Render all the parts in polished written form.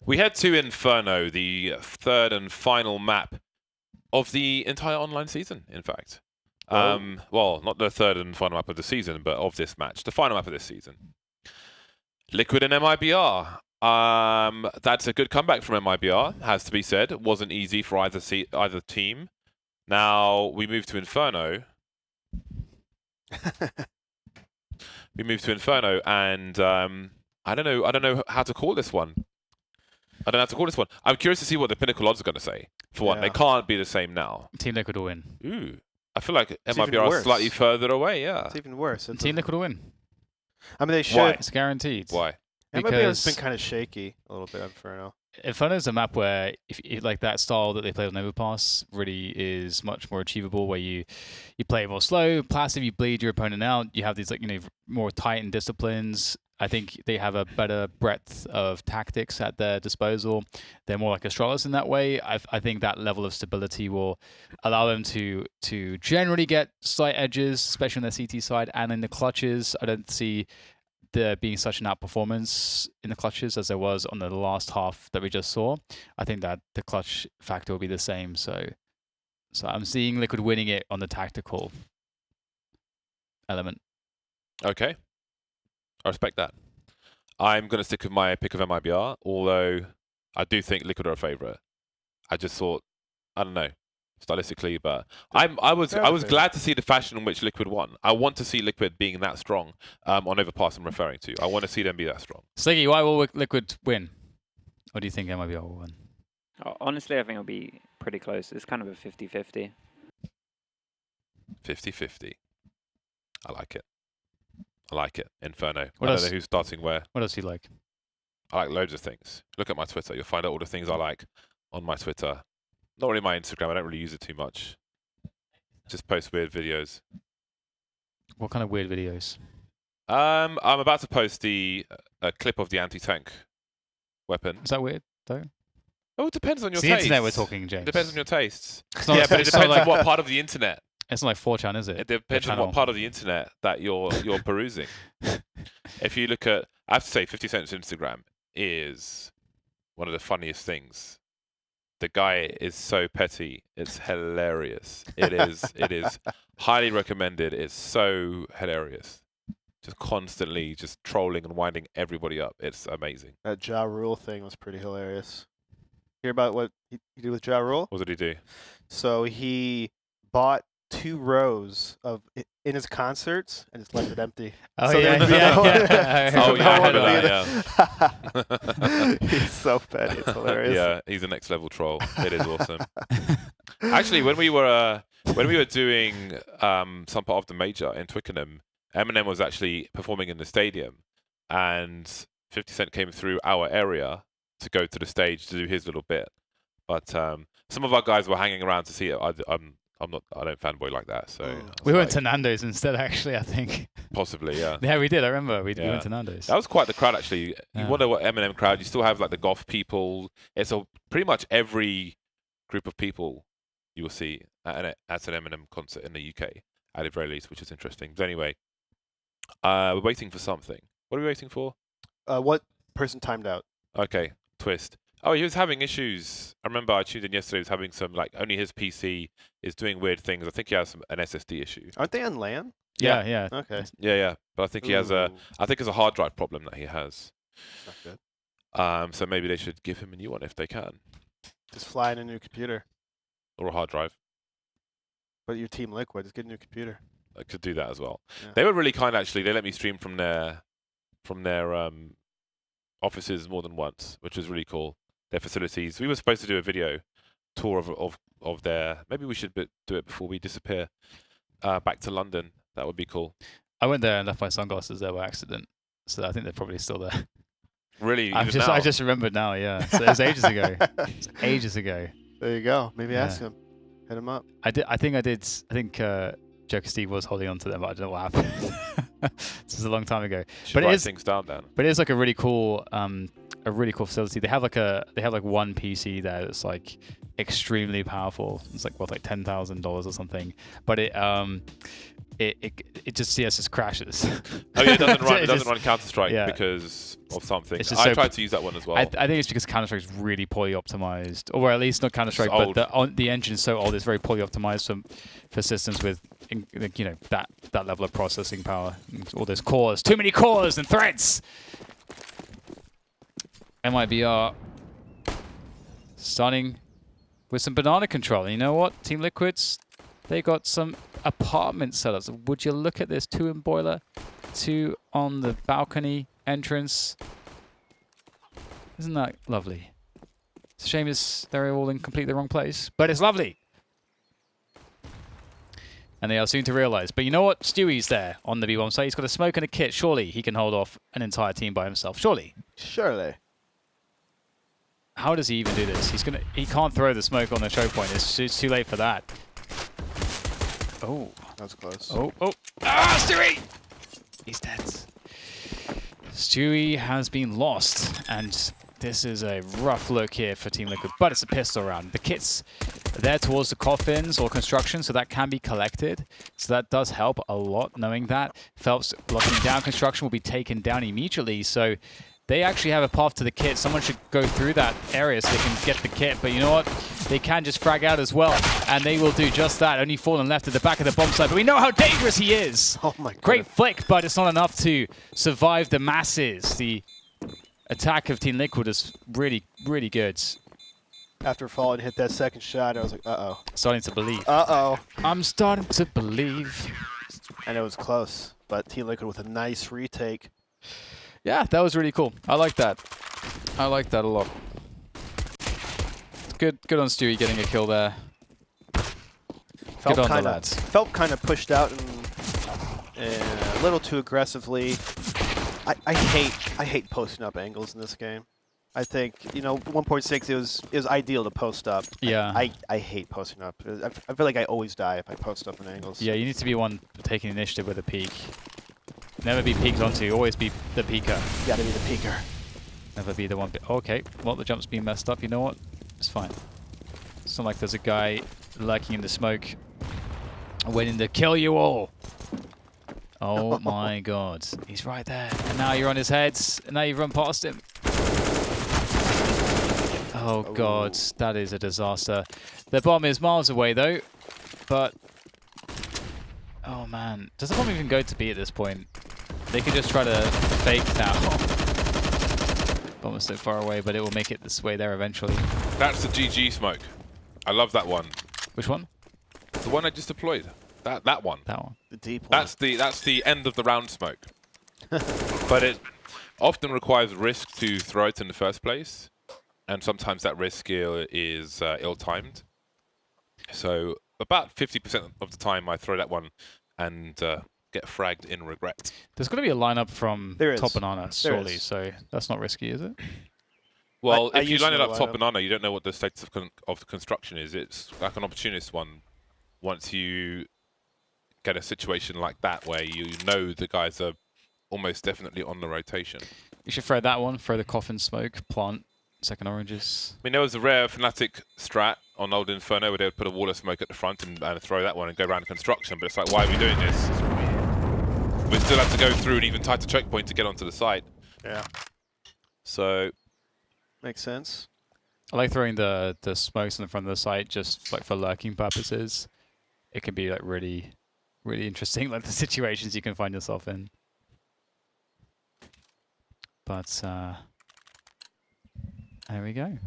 We head to Inferno, the third and final map of the entire online season, in fact. Well, not the third and final map of the season, but of this match. The final map of this season. Liquid and MiBR. That's a good comeback from MiBR, has to be said. It wasn't easy for either team. Now, we move to Inferno. And I don't know how to call this one. I'm curious to see what the Pinnacle odds are going to say. For one, they can't be the same now. Team Liquid will win. Ooh. I feel like MiBR are slightly further away, yeah. It's even worse. Team Liquid will win. I mean, they should. Why? It's guaranteed. Why? MiBR's been kind of shaky a little bit, Inferno. Inferno is a map where, if like that style that they play on Overpass, really is much more achievable. Where you play it more slow, passive, you bleed your opponent out. You have these more tightened disciplines. I think they have a better breadth of tactics at their disposal. They're more like Astralis in that way. I think that level of stability will allow them to generally get slight edges, especially on their CT side and in the clutches. I don't see there being such an outperformance in the clutches as there was on the last half that we just saw. I think that the clutch factor will be the same. So I'm seeing Liquid winning it on the tactical element. Okay. I respect that. I'm going to stick with my pick of MiBR, although I do think Liquid are a favourite. I just thought, I don't know, stylistically, but I was glad to see the fashion in which Liquid won. I want to see Liquid being that strong on Overpass I'm referring to. I want to see them be that strong. Sliggy, why will Liquid win? Or do you think MiBR will win? Honestly, I think it'll be pretty close. It's kind of a 50-50. 50-50. I like it. Inferno. What I else? don't know who's starting where. What else do you like? I like loads of things. Look at my Twitter. You'll find out all the things I like on my Twitter. Not really my Instagram. I don't really use it too much. Just post weird videos. What kind of weird videos? I'm about to post a clip of the anti-tank weapon. Is that weird, though? Oh, it depends on your It's the tastes. internet we're talking, James. Depends on your tastes. Yeah, but it depends on what part of the internet. It's not like 4chan, is it? It depends on what part of the internet that you're perusing. If you look at, I have to say, 50 Cent's Instagram is one of the funniest things. The guy is so petty. It's hilarious. It is highly recommended. It's so hilarious. Just constantly just trolling and winding everybody up. It's amazing. That Ja Rule thing was pretty hilarious. Hear about what he did with Ja Rule? What did he do? So he bought 2 rows in his concerts and just left it empty. Oh, so yeah. Oh, yeah, I heard of that, yeah. He's so petty. It's hilarious. Yeah, he's a next level troll. It is awesome. Actually, when we were doing some part of the major in Twickenham, Eminem was actually performing in the stadium, and 50 Cent came through our area to go to the stage to do his little bit. But some of our guys were hanging around to see it. I don't fanboy like that. So we went to Nando's instead, actually, I think. Possibly, yeah. Yeah, we did. I remember we went to Nando's. That was quite the crowd, actually. You wonder what Eminem crowd. You still have like the goth people. It's pretty much every group of people you will see at an Eminem concert in the UK, at the very least, which is interesting. But anyway, we're waiting for something. What are we waiting for? What person timed out? Okay, Twist. Oh, he was having issues. I remember I tuned in yesterday. He was having some, only his PC is doing weird things. I think he has an SSD issue. Aren't they on LAN? Yeah. Okay. Yeah. But I think he has I think it's a hard drive problem that he has. Not good. So maybe they should give him a new one if they can. Just fly in a new computer. Or a hard drive. But your Team Liquid, just get a new computer. I could do that as well. Yeah. They were really kind, actually. They let me stream from their offices more than once, which was really cool. Their facilities. We were supposed to do a video tour of their. Maybe we should do it before we disappear back to London. That would be cool. I went there and left my sunglasses there by accident, so I think they're probably still there. Really? I just remembered now. Yeah, so it was ages ago. There you go. Maybe ask him. Hit him up. I think Joker Steve was holding on to them, but I don't know what happened. This is a long time ago. But it is things down, Dan. But it is like a really cool facility. They have like one PC there that's like extremely powerful. It's like what, like $10,000 or something. But it just CSS crashes. Oh yeah, it doesn't run. It It doesn't just- run Counter-Strike yeah. because of something. It's just I so- tried to use that one as well. I think it's because Counter-Strike is really poorly optimized, or at least not Counter-Strike, It's but the engine is so old. It's very poorly optimized for systems with, you know, that level of processing power. All those cores, too many cores and threads. MiBR starting with some banana control. And you know what, Team Liquids, they got some apartment setups. Would you look at this? 2 in boiler, 2 on the balcony entrance. Isn't that lovely? It's a shame they're all in completely the wrong place, but it's lovely. And they are soon to realize. But you know what? Stewie's there on the B-bomb site. He's got a smoke and a kit. Surely he can hold off an entire team by himself. Surely. Surely. How does he even do this? He can't throw the smoke on the choke point. It's too late for that. Oh. That was close. Oh. Ah, Stewie! He's dead. Stewie has been lost, and this is a rough look here for Team Liquid, but it's a pistol round. The kit's there towards the coffins or construction, so that can be collected. So that does help a lot, knowing that. Phelps locking down construction will be taken down immediately, so they actually have a path to the kit. Someone should go through that area so they can get the kit, but you know what? They can just frag out as well, and they will do just that. Only fallen left at the back of the bomb site, but we know how dangerous he is. Oh my god. Great flick, but it's not enough to survive the masses. The attack of Team Liquid is really, really good. After falling, hit that second shot, I was like, uh-oh. Starting to believe. Uh-oh. I'm starting to believe. And it was close, but Team Liquid with a nice retake. Yeah, that was really cool. I like that. I like that a lot. Good on Stewie getting a kill there. Good on the lads. Felt kind of pushed out and a little too aggressively. I hate posting up angles in this game. I think, you know, 1.6 it was ideal to post up. Yeah. I hate posting up. I feel like I always die if I post up in angles. Yeah, you need to be one taking initiative with a peek. Never be peeked onto, always be the peeker. You gotta be the peeker. Never be the one. Okay, well, the jump's been messed up. You know what? It's fine. It's not like there's a guy lurking in the smoke waiting to kill you all. Oh my god. He's right there. And now you're on his head. And now you've run past him. Oh god, that is a disaster. The bomb is miles away though. But oh man. Does the bomb even go to B at this point? They could just try to fake now. Bomb is so far away, but it will make it this way there eventually. That's the GG smoke. I love that one. Which one? The one I just deployed. That one. That one. The deep one. That's the end of the round smoke. But it often requires risk to throw it in the first place, and sometimes that risk is ill-timed. So about 50% of the time I throw that one and get fragged in regret. There's got to be a lineup from There is. top banana, There surely, is. so that's not risky, is it? Well, I if you used line to it up line top up. banana, you don't know what the status of the construction is. It's like an opportunist one. Once you get a situation like that where you know the guys are almost definitely on the rotation. You should throw that one, throw the coffin smoke, plant, second oranges. I mean, there was a rare Fnatic strat on old Inferno where they would put a wall of smoke at the front and throw that one and go around construction, but it's like, why are we doing this? We still have to go through an even tighter checkpoint to get onto the site. Yeah. So, Makes sense. I like throwing the smokes in the front of the site just like for lurking purposes. It can be like really, really interesting, like the situations you can find yourself in. But there we go.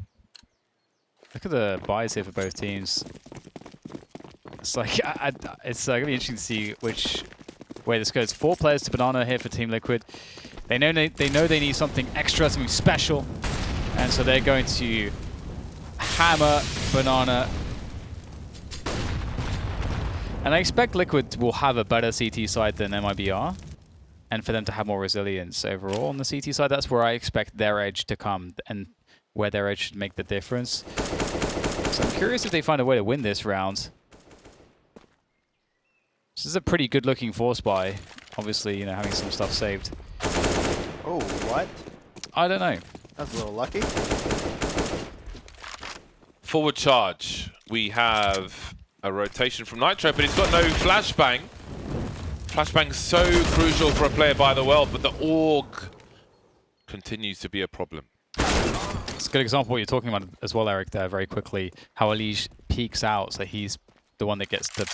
Look at the buys here for both teams. It's like it's gonna be interesting to see which way this goes. 4 players to banana here for Team Liquid. They know they need something extra, something special, and so they're going to hammer banana. And I expect Liquid will have a better CT side than MiBR, and for them to have more resilience overall on the CT side. That's where I expect their edge to come, and where their edge should make the difference. So I'm curious if they find a way to win this round. This is a pretty good-looking force buy. Obviously, you know, having some stuff saved. Oh, what? I don't know. That's a little lucky. Forward charge. We have a rotation from Nitro, but he's got no flashbang. Flashbang's so crucial for a player by the world, but the AUG continues to be a problem. It's a good example of what you're talking about as well, Eric, there very quickly. How Elige peeks out, so he's the one that gets to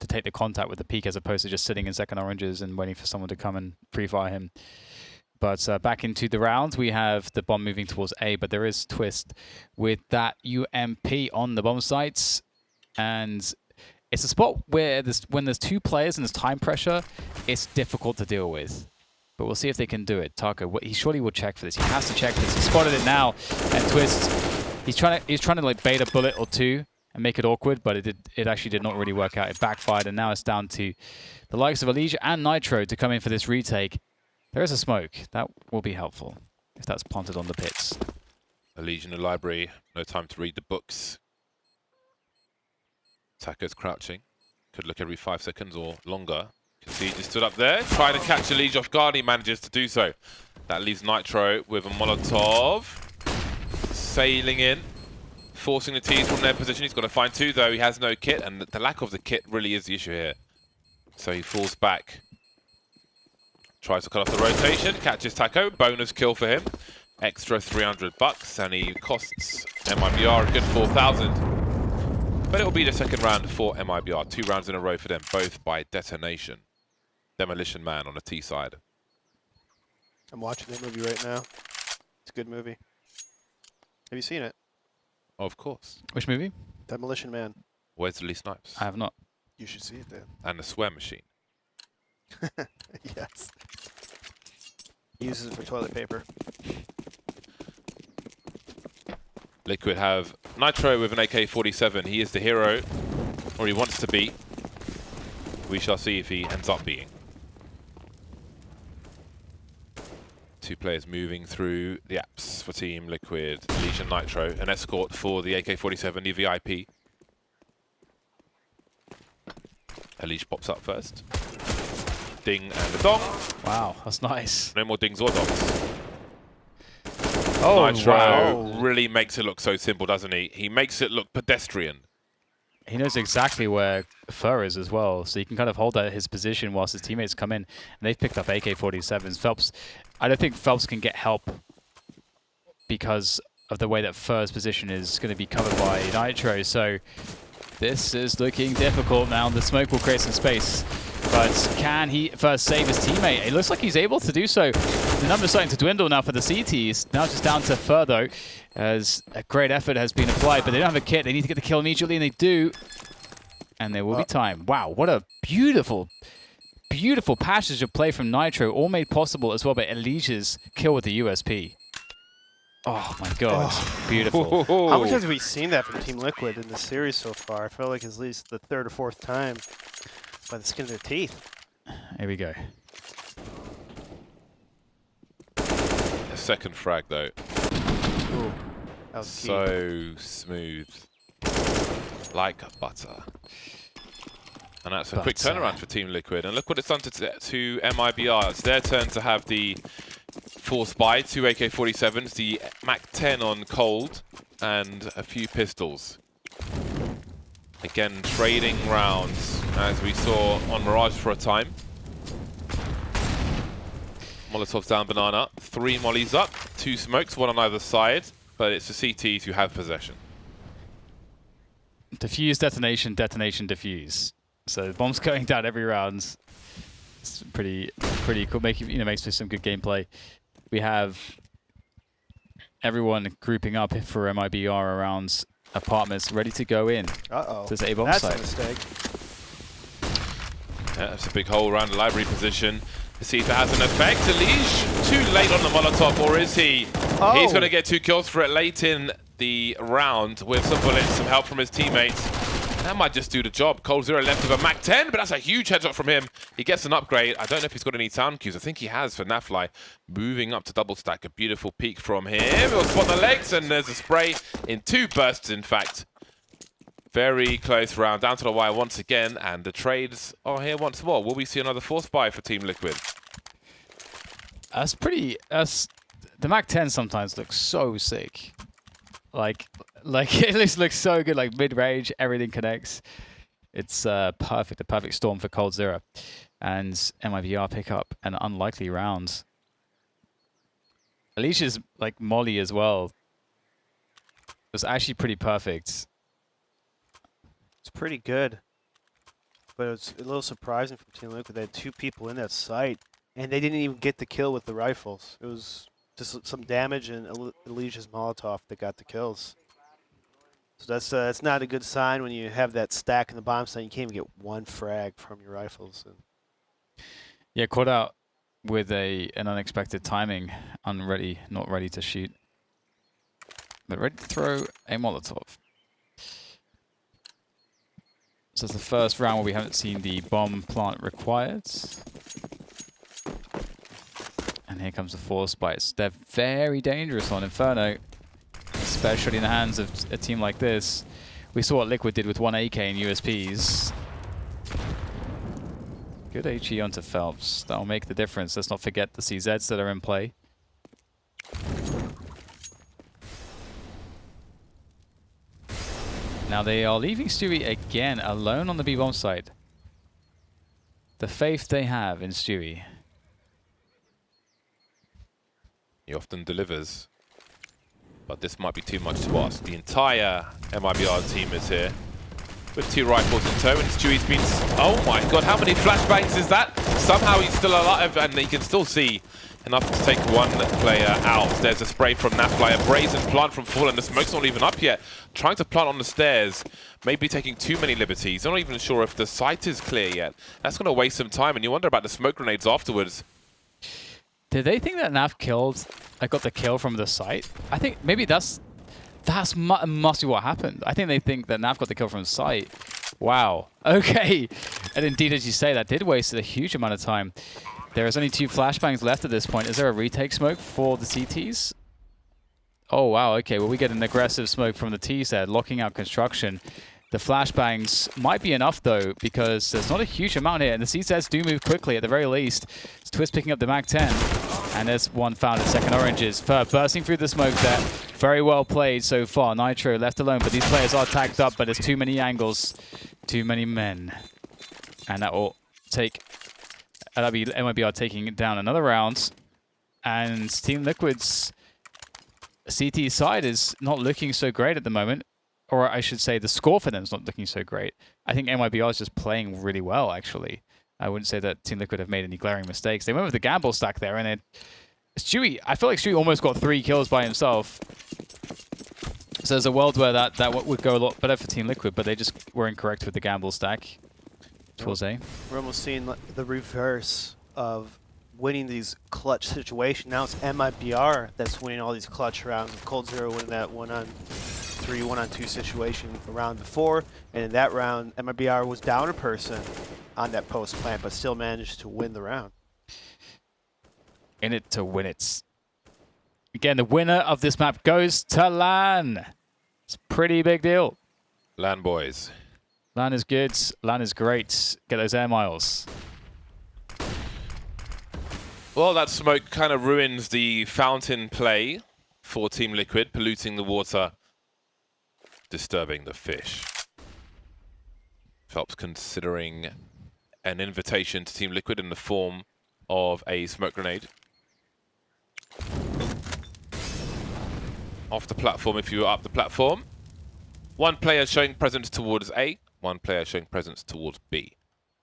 take the contact with the peak as opposed to just sitting in second oranges and waiting for someone to come and pre-fire him. But back into the round, we have the bomb moving towards A, but there is twist with that UMP on the bomb sites. And it's a spot where when there's two players and there's time pressure, it's difficult to deal with. But we'll see if they can do it. Taco, he surely will check for this. He has to check this. He spotted it now, and Twist. He's trying to like bait a bullet or two and make it awkward, but it actually did not really work out. It backfired, and now it's down to the likes of Elige and Nitro to come in for this retake. There is a smoke. That will be helpful if that's planted on the pits. Elige in the library. No time to read the books. Taco's crouching. Could look every 5 seconds or longer. You can see he just stood up there, trying to catch Elige off guard. He manages to do so. That leaves Nitro with a Molotov. Sailing in. Forcing the T's from their position. He's got to find two, though. He has no kit, and the lack of the kit really is the issue here. So he falls back. Tries to cut off the rotation. Catches Taco. Bonus kill for him. Extra 300 bucks, and he costs MiBR a good 4,000. But it will be the second round for MiBR. 2 rounds in a row for them, both by detonation. Demolition Man on the T side. I'm watching that movie right now. It's a good movie. Have you seen it? Of course. Which movie? Demolition Man. Wesley Snipes. I have not. You should see it then. And the swear machine. Yes. He uses it for toilet paper. Liquid have Nitro with an AK-47. He is the hero, or he wants to be. We shall see if he ends up being. 2 players moving through the apps for Team Liquid. Elige and Nitro, an escort for the AK-47, the VIP. Elige pops up first. Ding and a dong. Wow, that's nice. No more dings or dongs. Oh, Nitro wow. really makes it look so simple, doesn't he? He makes it look pedestrian. He knows exactly where Fur is as well, so he can kind of hold out his position whilst his teammates come in. And they've picked up AK-47s. Phelps, I don't think Phelps can get help because of the way that Fur's position is going to be covered by Nitro. So this is looking difficult now. The smoke will create some space. But can he first save his teammate? It looks like he's able to do so. The number's starting to dwindle now for the CTs. Now just down to Fur, though, as a great effort has been applied. But they don't have a kit. They need to get the kill immediately, and they do. And there will be time. Wow, what a beautiful, beautiful passage of play from Nitro. All made possible as well by Elige's kill with the USP. Oh, my God. Beautiful. How much have we seen that from Team Liquid in the series so far? I feel like it's at least the 3rd or 4th time. By the skin of their teeth. Here we go. A second frag, though. Ooh, that was key. So smooth. Like butter. And that's a quick turnaround for Team Liquid. And look what it's done to MiBR. It's their turn to have the force buy, 2 AK-47s, the MAC-10 on cold, and a few pistols. Again, trading rounds, as we saw on Mirage for a time. Molotov's down banana, 3 mollies up, 2 smokes, 1 on either side, but it's the CTs who have possession. Defuse, detonation, detonation, defuse. So the bomb's going down every round. It's pretty cool. Makes for some good gameplay. We have everyone grouping up for MiBR around apartments ready to go in. Uh-oh. There's a bomb That's site. a mistake. Yeah, that's a big hole around the library position. To see if it has an effect. Elige, too late on the Molotov, or is he? Oh. He's going to get 2 kills for it late in the round with some bullets, some help from his teammates. That might just do the job. Cold Zero left with a MAC-10, but that's a huge headshot from him. He gets an upgrade. I don't know if he's got any sound cues. I think he has for Nafly. Moving up to double stack. A beautiful peek from him. He'll spot the legs, and there's a spray in 2 bursts, in fact. Very close round. Down to the wire once again, and the trades are here once more. Will we see another force buy for Team Liquid? The MAC-10 sometimes looks so sick. Like it just looks so good. Like mid-range, everything connects. It's perfect. A perfect storm for Cold Zero. And MiBR pick up an unlikely round. Alicia's like molly as well was actually pretty perfect. It's pretty good. But it's a little surprising from Team Liquid. They had 2 people in that site, and they didn't even get the kill with the rifles. It was just some damage and Alicia's Molotov that got the kills. So that's not a good sign when you have that stack in the bomb site. You can't even get 1 frag from your rifles. And Yeah, caught out with an unexpected timing, unready, not ready to shoot, but ready to throw a Molotov. So it's the first round where we haven't seen the bomb plant required. And here comes the force bites. They're very dangerous on Inferno, especially in the hands of a team like this. We saw what Liquid did with 1 AK and USPs. Good HE onto Phelps. That'll make the difference. Let's not forget the CZs that are in play. Now they are leaving Stewie again alone on the B-bomb side. The faith they have in Stewie. He often delivers, but this might be too much to ask. The entire MiBR team is here with 2 rifles in tow, and Stewie's been... Oh my god, how many flashbangs is that? Somehow he's still alive, and he can still see enough to take 1 player out. There's a spray from Nafly, a brazen plant from Fallen. The smoke's not even up yet. Trying to plant on the stairs, maybe taking too many liberties. I'm not even sure if the site is clear yet. That's going to waste some time, and you wonder about the smoke grenades afterwards. Did they think that Naf killed? I got the kill from the site. I think maybe that's must be what happened. I think they think that Naf got the kill from the site. Wow. Okay. And indeed, as you say, that did waste a huge amount of time. There is only 2 flashbangs left at this point. Is there a retake smoke for the CTs? Oh wow. Okay. Well, we get an aggressive smoke from the T's there, locking out construction. The flashbangs might be enough, though, because there's not a huge amount here, and the CZs do move quickly at the very least. It's Twist picking up the MAC-10, and there's 1 found at second oranges. Ferb bursting through the smoke there. Very well played so far. Nitro left alone, but these players are tagged up, but there's too many angles, too many men. And that will take... That'll be MiBR taking down another round, and Team Liquid's CT side is not looking so great at the moment. Or I should say the score for them is not looking so great. I think MiBR is just playing really well, actually. I wouldn't say that Team Liquid have made any glaring mistakes. They went with the gamble stack there, and Stewie, I feel like Stewie almost got 3 kills by himself. So there's a world where that would go a lot better for Team Liquid, but they just were incorrect with the gamble stack. Towards A. we're almost seeing the reverse of winning these clutch situations. Now it's MiBR that's winning all these clutch rounds, with Cold Zero winning that 1-on-3, 1-on-2 situation a round before, and in that round, MiBR was down a person on that post plant, but still managed to win the round. In it to win it. Again, the winner of this map goes to LAN. It's a pretty big deal. LAN boys. LAN is good. LAN is great. Get those air miles. Well, that smoke kind of ruins the fountain play for Team Liquid, polluting the water, disturbing the fish. Phelps considering an invitation to Team Liquid in the form of a smoke grenade. Off the platform if you're up the platform. 1 player showing presence towards A, 1 player showing presence towards B.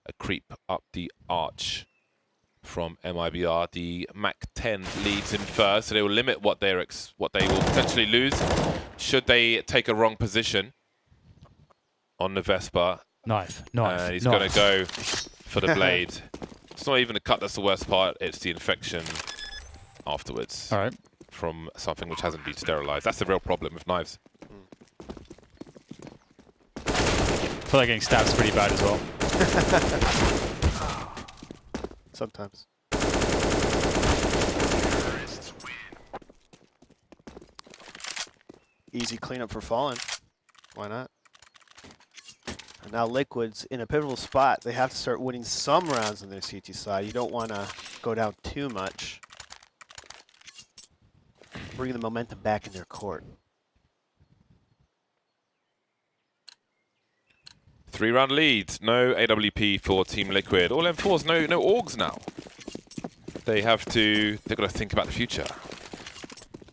A creep up the arch from MiBR. The MAC-10 leads in first, so they will limit what they will potentially lose should they take a wrong position on the Vespa. Knife. And he's going to go for the blade. It's not even the cut that's the worst part, it's the infection afterwards. All right. From something which hasn't been sterilized. That's the real problem with knives. I feel like getting stabbed is pretty bad as well. Sometimes. Easy cleanup for Fallen. Why not? And now Liquid's in a pivotal spot. They have to start winning some rounds on their CT side. You don't want to go down too much. Bring the momentum back in their court. 3-round lead. No AWP for Team Liquid. All M4s, no AUGs now. They've got to think about the future.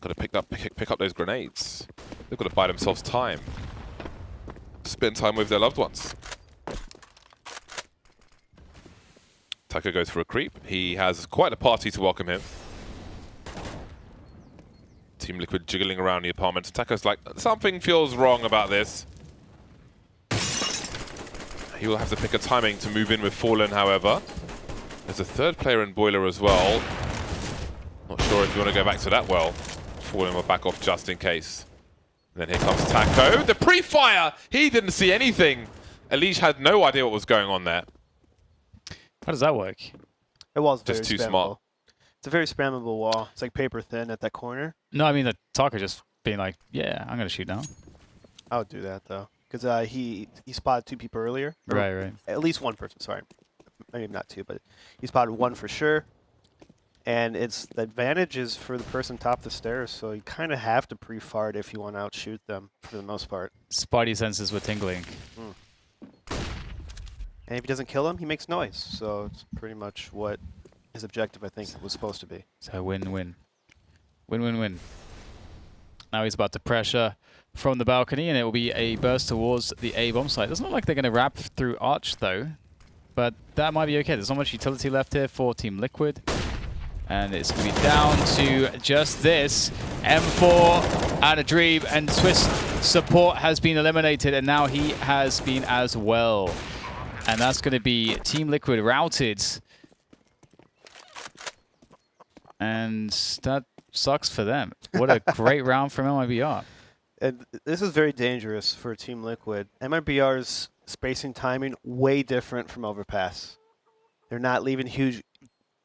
Got to pick up those grenades. They've got to buy themselves time. Spend time with their loved ones. Taco goes for a creep. He has quite a party to welcome him. Team Liquid jiggling around the apartment. Taco's like, something feels wrong about this. He will have to pick a timing to move in with Fallen, however. There's a third player in Boiler as well. Not sure if you want to go back to that well. Fallen will back off just in case. And then here comes Taco. The pre-fire! He didn't see anything. Elish had no idea what was going on there. How does that work? It was Just very too spammable. smart. It's a very spammable wall. It's like paper thin at that corner. No, I mean the Taco just being like, yeah, I'm gonna shoot now. I would do that though, because he spotted 2 people earlier. Or Right. At least 1 person. Sorry, maybe not 2, but he spotted 1 for sure. And the advantage is for the person top the stairs, so you kind of have to pre-fart if you want to outshoot them for the most part. Spidey senses were tingling. And if he doesn't kill him, he makes noise. So it's pretty much what his objective, I think, was supposed to be. So win-win. Win-win-win. Now he's about to pressure from the balcony, and it will be a burst towards the A bomb site. Doesn't look like they're going to wrap through Arch, though. But that might be okay. There's not much utility left here for Team Liquid. And it's going to be down to just this. M4 out of Dream, and Swiss support has been eliminated, and now he has been as well. And that's going to be Team Liquid routed. And that sucks for them. What a great round from MiBR. And this is very dangerous for Team Liquid. MiBR's spacing timing way different from Overpass. They're not leaving huge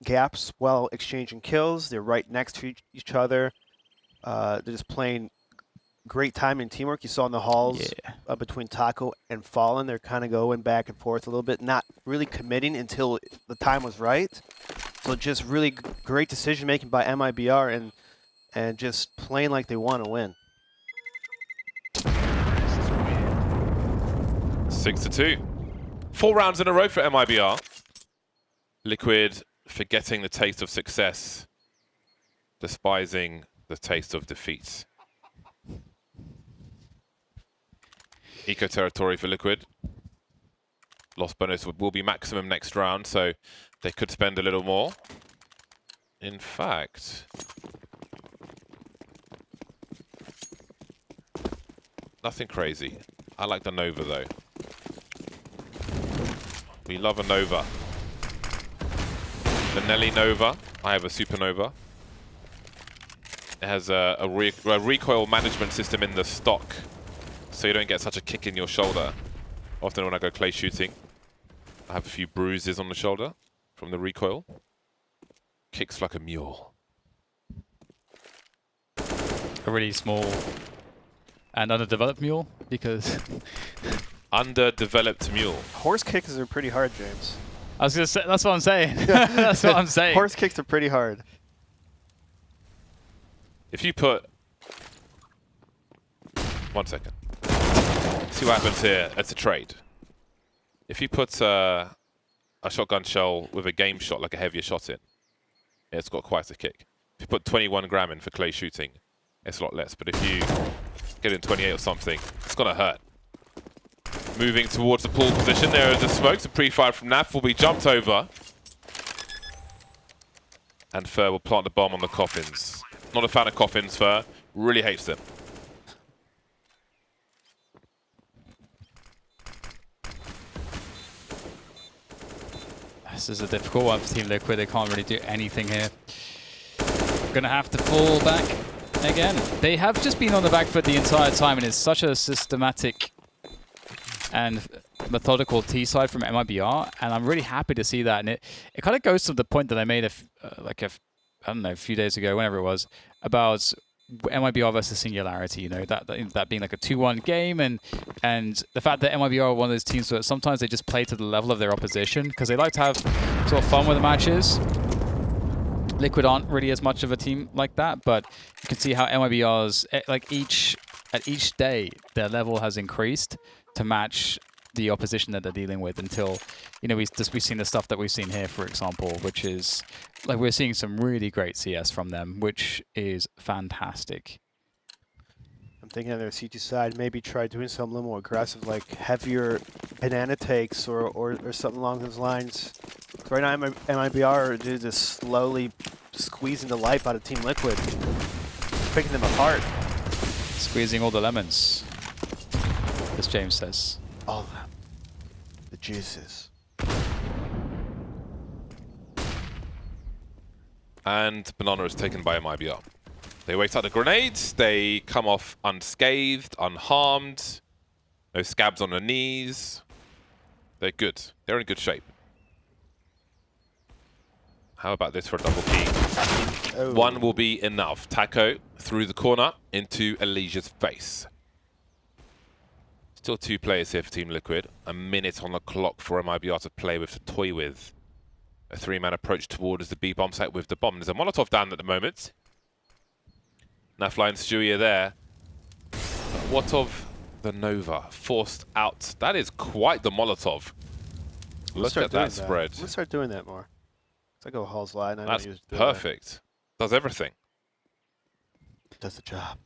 gaps while exchanging kills. They're right next to each other. They're just playing great time and teamwork. You saw in the halls between Taco and Fallen. They're kind of going back and forth a little bit, not really committing until the time was right. So just really great decision making by MiBR and just playing like they want to win. 6-2. 4 rounds in a row for MiBR. Liquid forgetting the taste of success, despising the taste of defeat. Eco territory for Liquid. Loss bonus will be maximum next round, so they could spend a little more. In fact, nothing crazy. I like the Nova though. We love a Nova. The Nelly Nova. I have a Supernova. It has a recoil management system in the stock, so you don't get such a kick in your shoulder. Often when I go clay shooting, I have a few bruises on the shoulder from the recoil. Kicks like a mule. A really small and underdeveloped mule, because... Underdeveloped mule. Horse kicks are pretty hard, James. I was going to say, that's what I'm saying. That's what I'm saying. Horse kicks are pretty hard. If you put... 1 second. See what happens here. It's a trade. If you put a shotgun shell with a game shot, like a heavier shot in, it's got quite a kick. If you put 21 gram in for clay shooting, it's a lot less. But if you get in 28 or something, it's going to hurt. Moving towards the pool position, there is a smoke. The pre-fire from Naf will be jumped over. And Fur will plant the bomb on the coffins. Not a fan of coffins, Fur. Really hates them. This is a difficult one for Team Liquid. They can't really do anything here. Gonna have to fall back again. They have just been on the back foot the entire time, and it's such a systematic and methodical T side from MiBR, and I'm really happy to see that. And it kind of goes to the point that I made I don't know, a few days ago, whenever it was, about MiBR versus Singularity. You know, that being like a 2-1 game, and the fact that MiBR are one of those teams that sometimes they just play to the level of their opposition because they like to have sort of fun with the matches. Liquid aren't really as much of a team like that, but you can see how MiBR's at each day their level has increased to match the opposition that they're dealing with until, you know, we've seen the stuff that we've seen here, for example, which is like we're seeing some really great CS from them, which is fantastic. I'm thinking on their CT side, maybe try doing something a little more aggressive, like heavier banana takes or something along those lines. Right now, MiBR are just slowly squeezing the life out of Team Liquid, picking them apart. Squeezing all the lemons, as James says. All of them. The juices. And Banana is taken by MiBR. They wait out the grenades, they come off unscathed, unharmed, no scabs on their knees. They're good. They're in good shape. How about this for a double key? Oh. One will be enough. Taco through the corner into Alicia's face. Still 2 players here for Team Liquid. A minute on the clock for MiBR to play with, to toy with. A 3-man approach towards the B bomb site with the bomb. There's a Molotov down at the moment. Nafly and Stewie are there. But what of the Nova? Forced out. That is quite the Molotov. Look at that spread. Let's start doing that more. It's like a Hall's line. I That's don't use it. perfect. Does everything. Does the job.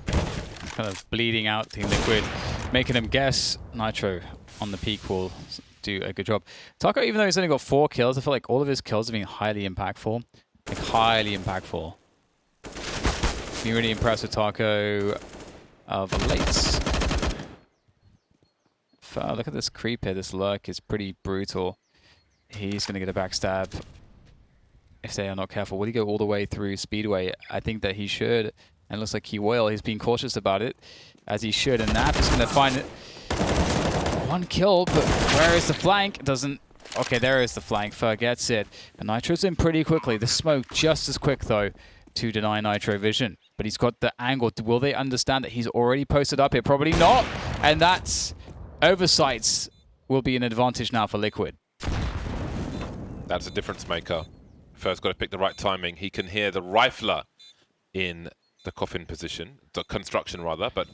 Kind of bleeding out Team Liquid, making them guess. Nitro on the peak will do a good job. Taco, even though he's only got 4 kills, I feel like all of his kills have been highly impactful. Like, highly impactful. Been really impressed with Taco of late. Look at this creep here. This lurk is pretty brutal. He's going to get a backstab if they are not careful. Will he go all the way through Speedway? I think that he should, and it looks like he will. He's being cautious about it, as he should, and Nap is going to find it. 1 kill, but where is the flank? Doesn't... Okay, there is the flank. Fur gets it. And Nitro's in pretty quickly. The smoke just as quick, though, to deny Nitro vision. But he's got the angle. Will they understand that he's already posted up here? Probably not. And that's... Oversights will be an advantage now for Liquid. That's a difference maker. First got to pick the right timing. He can hear the rifler in the coffin position, the construction rather, but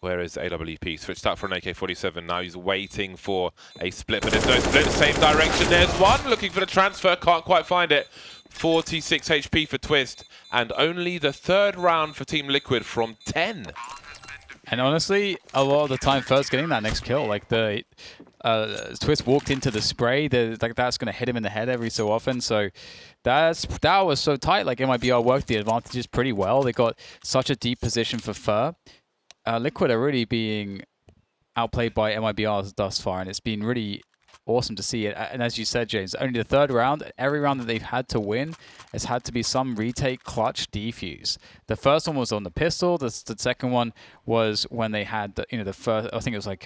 where is AWP? Switched out for an AK-47. Now he's waiting for a split, but there's no split. Same direction. There's one looking for the transfer. Can't quite find it. 46 HP for Twist, and only the 3rd round for Team Liquid from 10. And honestly, a lot of the time first getting that next kill, like the Twist walked into the spray, like that's going to hit him in the head every so often. So that was so tight. Like MiBR worked the advantages pretty well. They got such a deep position for Fur. Liquid are really being outplayed by MiBR thus far, and it's been really awesome to see it. And as you said, James, only the 3rd round. Every round that they've had to win has had to be some retake, clutch, defuse. The first one was on the pistol. The second one was when they had the first. I think it was like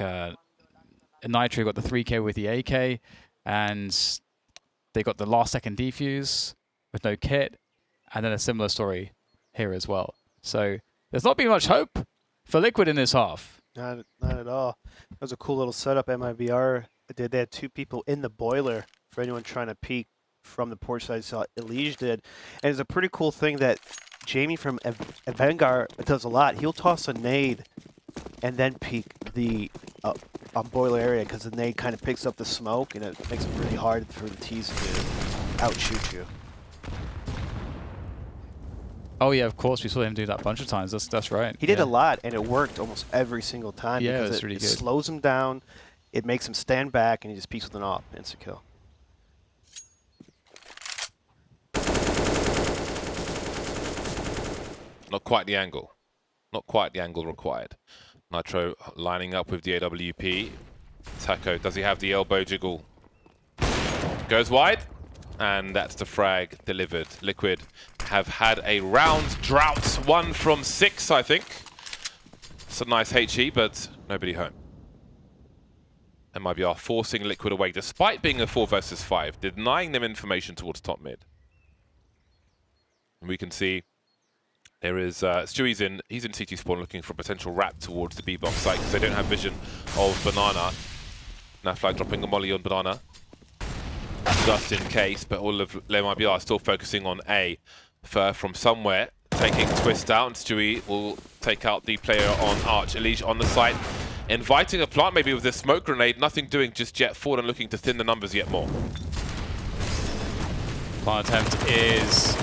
Nitro got the 3K with the AK, and they got the last second defuse with no kit, and then a similar story here as well. So there's not been much hope for Liquid in this half. Not at all. That was a cool little setup MiBR did. They had 2 people in the boiler for anyone trying to peek from the porch side. Saw Elige did. And it's a pretty cool thing that Jamie from Vanguard does a lot. He'll toss a nade and then peek the boiler area, because the nade kind of picks up the smoke, and it makes it really hard for the T's to outshoot you. Oh yeah, of course, we saw him do that a bunch of times. That's right. He did a lot, and it worked almost every single time. Yeah, because it's really it good. slows him down, it makes him stand back, and he just peeks with an AWP. Insta kill. Not quite the angle. Not quite the angle required. Nitro lining up with the AWP. Taco, does he have the elbow jiggle? Goes wide. And that's the frag delivered. Liquid have had a round drought. 1 from 6, I think. It's a nice HE, but nobody home. MiBR forcing Liquid away, despite being a 4 versus 5, denying them information towards top mid. And we can see there is Stewie's in. He's in CT spawn looking for a potential wrap towards the B box site because they don't have vision of Banana. Nafly dropping a molly on Banana, just in case. But all of MiBR are still focusing on A. Fur from somewhere taking Twist out, and Stewie will take out the player on Arch. Elige on the site. inviting a plant maybe with this smoke grenade. Nothing doing just yet. Fallen looking to thin the numbers yet more. Plant attempt is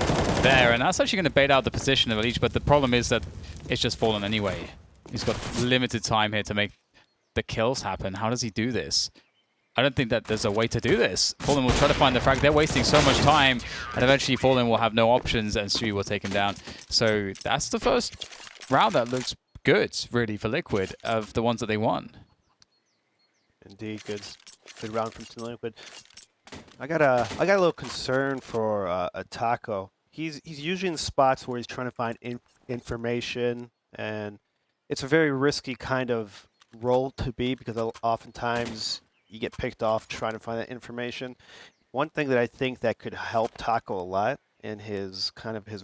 there, and that's actually going to bait out the position of Leech, but the problem is that it's just Fallen anyway. He's got limited time here to make the kills happen. How does he do this? I don't think that there's a way to do this. Fallen will try to find the frag. They're wasting so much time, and eventually Fallen will have no options, and Stewie will take him down. So that's the first round that looks good, really, for Liquid, of the ones that they won. Indeed, good round from Team Liquid. I got a little concern for a Taco. He's usually in spots where he's trying to find information, and it's a very risky kind of role to be because oftentimes you get picked off trying to find that information. One thing that I think that could help Taco a lot in his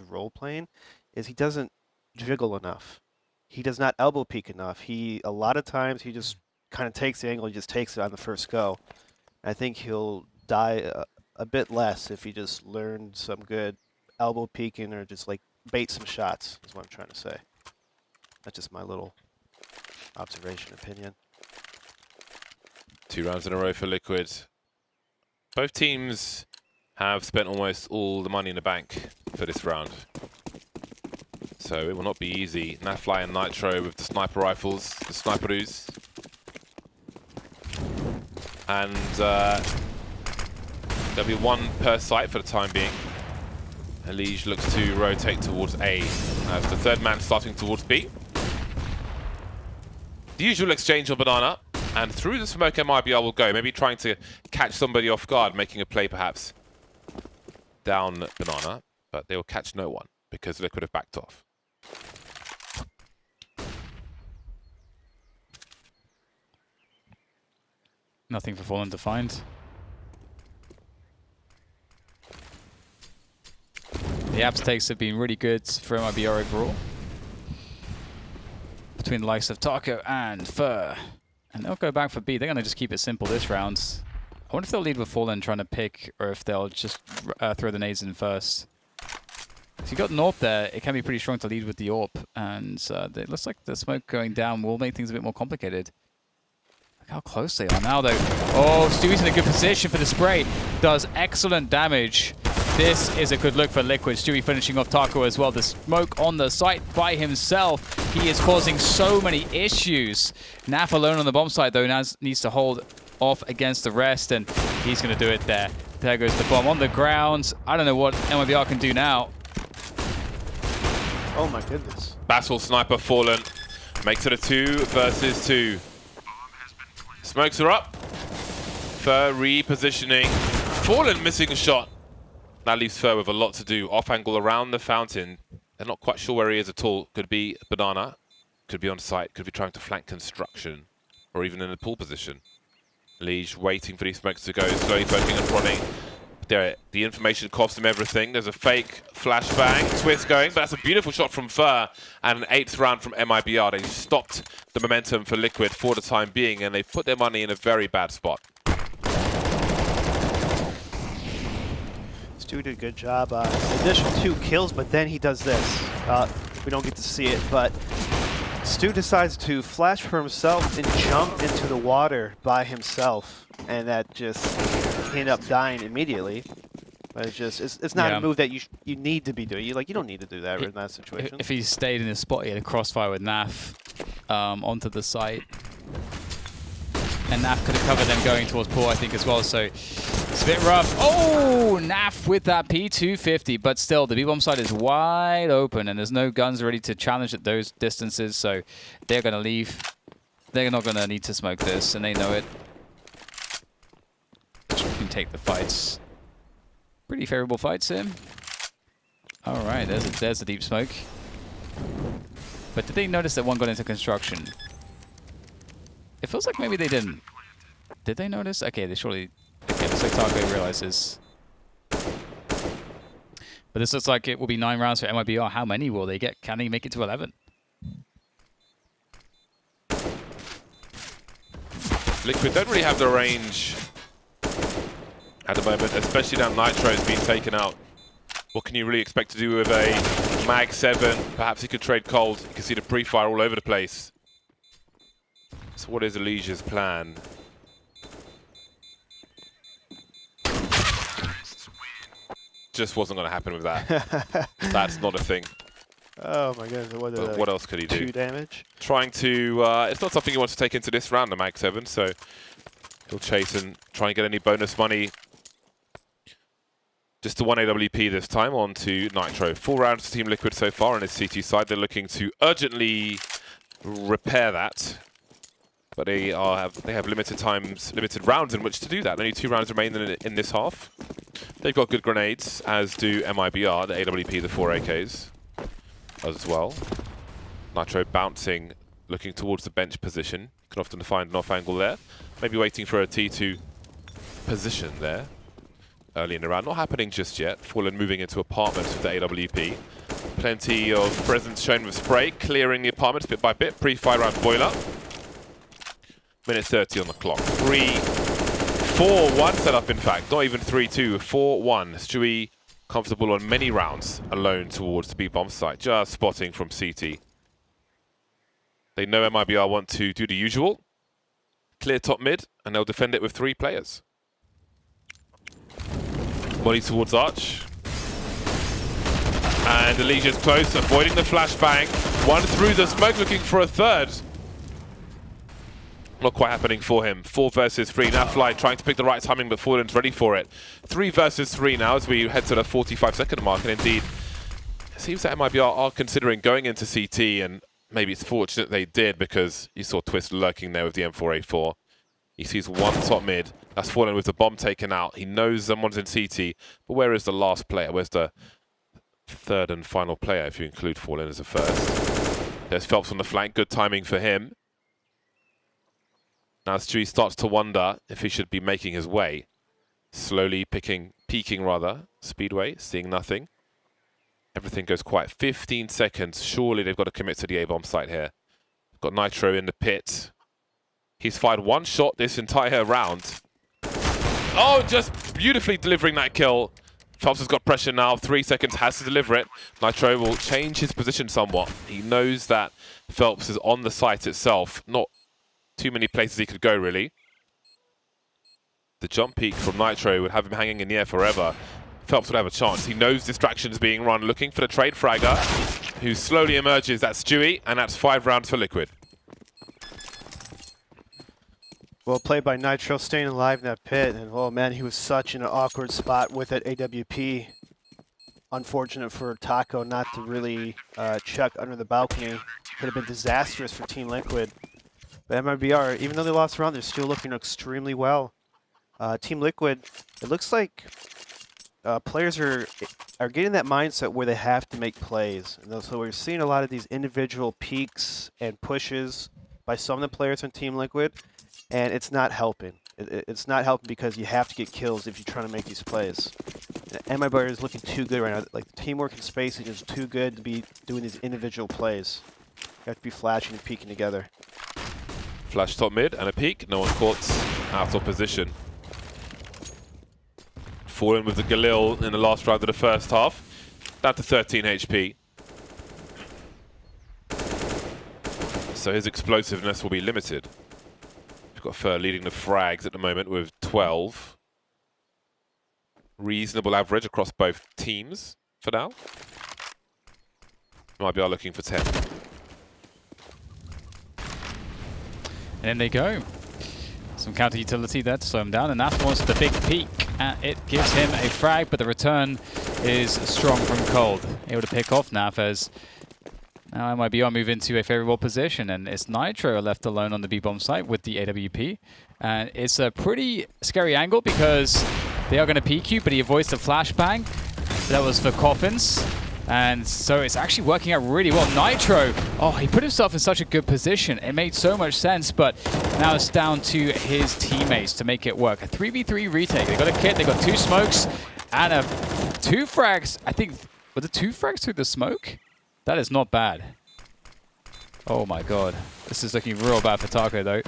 role playing is he doesn't jiggle enough. He does not elbow peek enough. A lot of times he just kind of takes the angle, he just takes it on the first go. I think he'll die a bit less if he just learned some good elbow peeking or just like bait some shots, is what I'm trying to say. That's just my little observation opinion. 2 rounds in a row for Liquid. Both teams have spent almost all the money in the bank for this round. So it will not be easy. Nafly and Nitro with the sniper rifles, the sniperoos. And there'll be one per site for the time being. Elige looks to rotate towards A as the third man starting towards B. The usual exchange on Banana. And through the smoke, MiBR will go. Maybe trying to catch somebody off guard, making a play perhaps down Banana. But they will catch no one because Liquid have backed off. Nothing for Fallen to find. The apps takes have been really good for MiBR overall. Between the likes of Taco and Fur. And they'll go back for B. They're going to just keep it simple this round. I wonder if they'll lead with Fallen trying to pick, or if they'll just throw the nades in first. If you got an AWP there, it can be pretty strong to lead with the AWP. And it looks like the smoke going down will make things a bit more complicated. Look how close they are now, though. Oh, Stewie's in a good position for the spray. Does excellent damage. This is a good look for Liquid. Stewie finishing off Taco as well. The smoke on the site by himself. He is causing so many issues. Naf alone on the bomb site, though, now needs to hold off against the rest, and he's going to do it there. There goes the bomb on the ground. I don't know what MiBR can do now. Oh my goodness. Battle Sniper Fallen makes it a 2 versus 2. Smokes are up. Fur repositioning. Fallen missing a shot. That leaves Fur with a lot to do. Off angle around the fountain. They're not quite sure where he is at all. Could be Banana. Could be on site. Could be trying to flank construction. Or even in a pull position. Lige waiting for these smokes to go. Slowly poking and prodding. There, the information costs him everything. There's a fake flashbang. Twist going. But that's a beautiful shot from Fur. And an 8th round from MiBR. They stopped the momentum for Liquid for the time being. And they've put their money in a very bad spot. Stu did a good job. Additional 2 kills, but then he does this. We don't get to see it, but Stu decides to flash for himself and jump into the water by himself, and that just he ended up dying immediately. But it's not a move that you need to be doing. You don't need to do that in that situation. If he stayed in his spot, he had a crossfire with Naf onto the site. And Naf could have covered them going towards Paul, I think, as well. So it's a bit rough. Oh, Naf with that P250. But still, the B-bomb side is wide open, and there's no guns ready to challenge at those distances. So they're going to leave. They're not going to need to smoke this, and they know it. You can take the fights. Pretty favorable fights here. All right, there's a deep smoke. But did they notice that one got into construction? It feels like maybe they didn't. Did they notice? Okay, they surely... Okay, looks like Taco realizes. But this looks like it will be 9 rounds for MiBR. How many will they get? Can they make it to 11? Liquid don't really have the range at the moment, especially now Nitro's been taken out. What can you really expect to do with a Mag 7? Perhaps he could trade cold. You can see the pre-fire all over the place. So what is Alicia's plan? Just wasn't going to happen with that. That's not a thing. Oh my goodness, What else could he do? 2 damage. Trying to, it's not something he wants to take into this round, the Mag 7, so he'll chase and try and get any bonus money. Just the 1 AWP this time on to Nitro. 4 rounds to Team Liquid so far on his CT side. They're looking to urgently repair that. But they have limited rounds in which to do that. Only 2 rounds remain in this half. They've got good grenades, as do MiBR, the AWP, the 4 AKs as well. Nitro bouncing, looking towards the bench position. Can often find an off angle there. Maybe waiting for a T2 position there. Early in the round, not happening just yet. Fallen moving into apartments with the AWP. Plenty of presence shown with spray, clearing the apartments bit by bit. Pre-fire round boiler. Minute 30 on the clock. 3-4-1 setup, in fact. Not even 3-2, 4-1. Stewie comfortable on many rounds, alone towards the B-bomb site. Just spotting from CT. They know MiBR want to do the usual. Clear top mid, and they'll defend it with 3 players. Molly towards Arch. And Alicia's close, avoiding the flashbang. 1 through the smoke, looking for a 3rd. Not quite happening for him. 4 versus 3. Now Fly trying to pick the right timing, but Fallen's ready for it. 3 versus 3 now as we head to the 45-second mark. And indeed, it seems that MiBR are considering going into CT, and maybe it's fortunate they did, because you saw Twist lurking there with the M4A4. He sees 1 top mid. That's Fallen with the bomb taken out. He knows someone's in CT, but where is the last player? Where's the 3rd and final player, if you include Fallen as a 1st? There's Phelps on the flank. Good timing for him. Now Stewie starts to wonder if he should be making his way. Slowly peeking Speedway, seeing nothing. Everything goes quiet. 15 seconds. Surely they've got to commit to the A-bomb site here. Got Nitro in the pit. He's fired 1 shot this entire round. Oh, just beautifully delivering that kill. Phelps has got pressure now. 3 seconds, has to deliver it. Nitro will change his position somewhat. He knows that Phelps is on the site itself. Not too many places he could go, really. The jump peak from Nitro would have him hanging in the air forever. Phelps would have a chance. He knows distractions being run, looking for the trade fragger, who slowly emerges. That's Stewie, and that's 5 rounds for Liquid. Well played by Nitro, staying alive in that pit. And oh man, he was such in an awkward spot with that AWP. Unfortunate for Taco not to really check under the balcony. Could have been disastrous for Team Liquid. But MiBR, even though they lost the round, they're still looking extremely well. Team Liquid, it looks like players are getting that mindset where they have to make plays. And so we're seeing a lot of these individual peaks and pushes by some of the players on Team Liquid, and it's not helping. It's not helping because you have to get kills if you're trying to make these plays. MiBR is looking too good right now. Like, the teamwork and spacing is too good to be doing these individual plays. You have to be flashing and peeking together. Flash top mid and a peek. No one caught out of position. Fallen with the Galil in the last round of the first half. Down to 13 HP. So his explosiveness will be limited. We've got Fur leading the frags at the moment with 12. Reasonable average across both teams for now. MiBR looking for 10. And in they go. Some counter utility there to slow him down, and that was the big peak. And it gives him a frag, but the return is strong from Cold. Able to pick off Naf as now MiBR move into a favorable position, and it's Nitro left alone on the B-bomb site with the AWP. And it's a pretty scary angle because they are going to peek you, but he avoids the flashbang. That was for Coffins. And so it's actually working out really well. Nitro, oh, he put himself in such a good position. It made so much sense, but now it's down to his teammates to make it work. A 3v3 retake. They got a kit, they got 2 smokes, and 2 frags. I think, were the 2 frags through the smoke? That is not bad. Oh my god. This is looking real bad for Taco, though.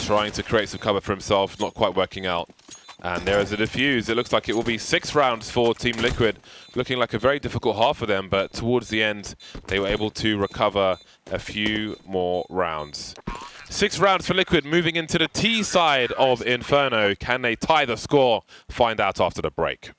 Trying to create some cover for himself, not quite working out. And there is a defuse. It looks like it will be 6 rounds for Team Liquid. Looking like a very difficult half for them, but towards the end, they were able to recover a few more rounds. 6 rounds for Liquid, moving into the T side of Inferno. Can they tie the score? Find out after the break.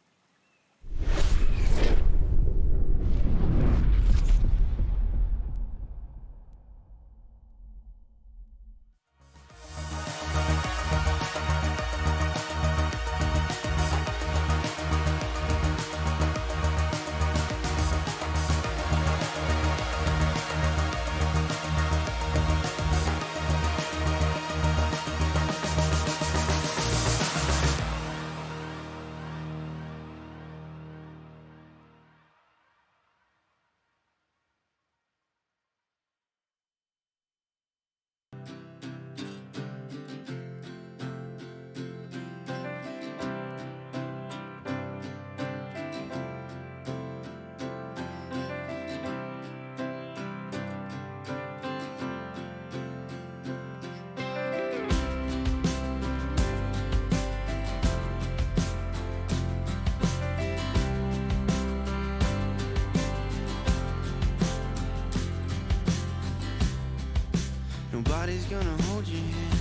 Nobody's gonna hold your hand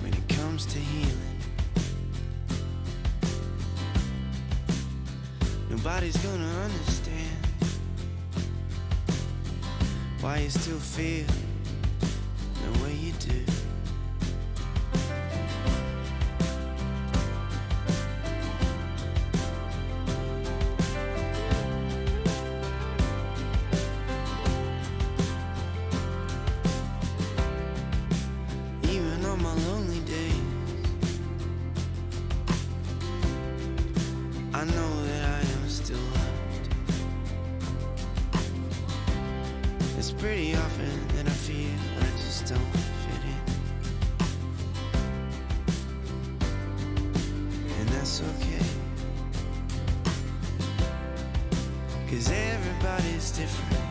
when it comes to healing. Nobody's gonna understand why you still feel the way you do. Even on my lonely days, I know that I am still loved. It's pretty often that I feel I just don't fit in, and that's okay, 'cause everybody's different,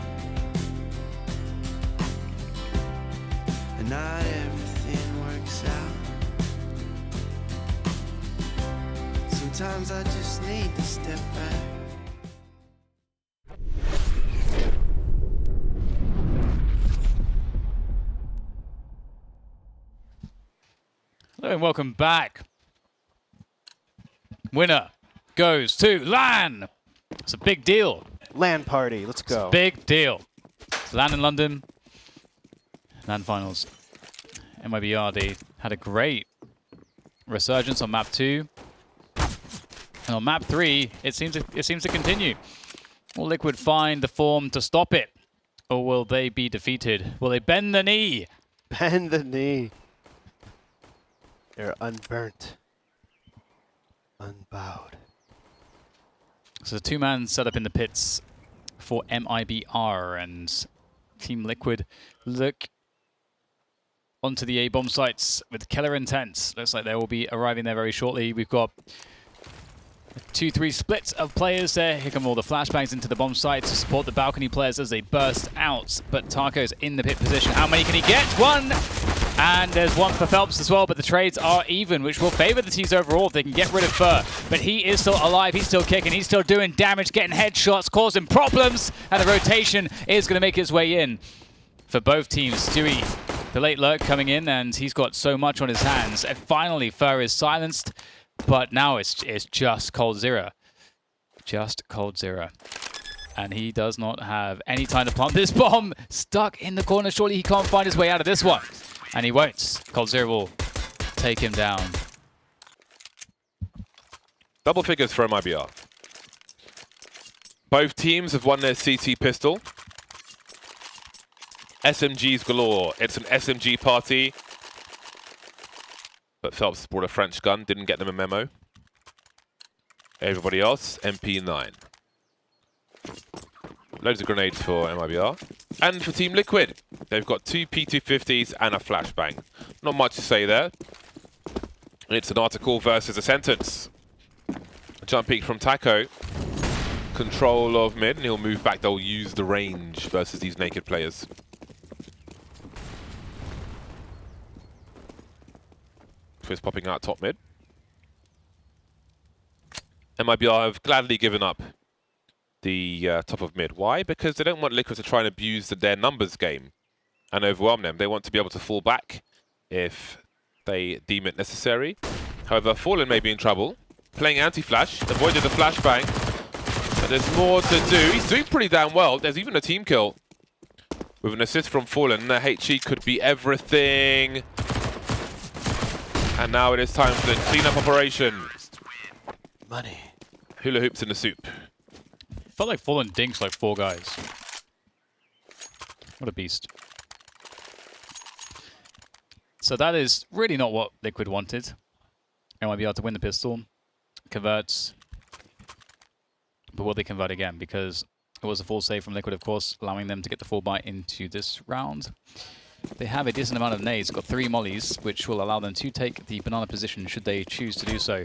and not everything works out. Sometimes I just need to step back. Hello and welcome back. Winner goes to LAN. It's a big deal. LAN party, let's go. Big deal. LAN in London. LAN finals. MiBR, they had a great resurgence on map 2. And on map 3, it seems to continue. Will Liquid find the form to stop it? Or will they be defeated? Will they bend the knee? Bend the knee. They're unburnt. Unbowed. So the 2-man setup in the pits for MiBR, and Team Liquid look onto the A bomb sites with killer intent. Looks like they will be arriving there very shortly. We've got 2-3 splits of players there. Here come all the flashbangs into the bomb site to support the balcony players as they burst out. But Taco's in the pit position. How many can he get? One! And there's one for Phelps as well, but the trades are even, which will favor the T's overall if they can get rid of Fur. But he is still alive, he's still kicking, he's still doing damage, getting headshots, causing problems, and the rotation is going to make its way in for both teams. Stewie, the late lurk coming in, and he's got so much on his hands. And finally, Fur is silenced, but now it's just coldzera. Just coldzera. And he does not have any time to plant this bomb. Stuck in the corner, surely he can't find his way out of this one. And he won't. coldzera will take him down. Double figures for MiBR. Both teams have won their CT pistol. SMGs galore. It's an SMG party. But Phelps brought a French gun, didn't get them a memo. Everybody else, MP9. Loads of grenades for MiBR. And for Team Liquid, they've got 2 P250s and a flashbang. Not much to say there. It's an article versus a sentence. A jump peek from Taco. Control of mid, and he'll move back. They'll use the range versus these naked players. Twist popping out top mid. MiBR have gladly given up the top of mid. Why? Because they don't want Liquid to try and abuse their numbers game and overwhelm them. They want to be able to fall back if they deem it necessary. However, Fallen may be in trouble. Playing anti-flash, avoided the flashbang. But there's more to do. He's doing pretty damn well. There's even a team kill with an assist from Fallen. The HE could be everything. And now it is time for the cleanup operation. Money. Hula hoops in the soup. Felt like Fallen dinks like 4 guys. What a beast. So that is really not what Liquid wanted. They might be able to win the pistol. Converts. But will they convert again? Because it was a full save from Liquid, of course, allowing them to get the full buy into this round. They have a decent amount of nades. Got 3 mollies, which will allow them to take the banana position should they choose to do so.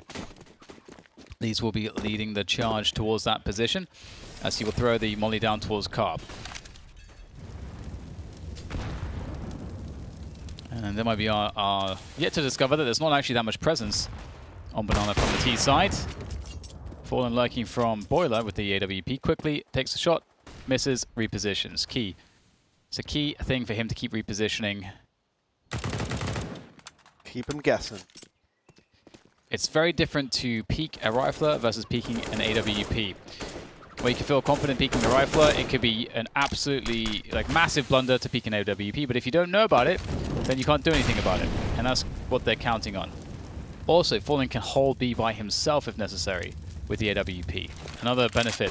These will be leading the charge towards that position, as he will throw the molly down towards Carp. And there might be our yet to discover that there's not actually that much presence on banana from the T side. Fallen lurking from Boiler with the AWP. Quickly takes a shot, misses, repositions. Key. It's a key thing for him to keep repositioning. Keep him guessing. It's very different to peek a rifler versus peeking an AWP. Where you can feel confident peeking the rifler, it could be an absolutely massive blunder to peek an AWP, but if you don't know about it, then you can't do anything about it. And that's what they're counting on. Also, Fallen can hold B by himself if necessary with the AWP. Another benefit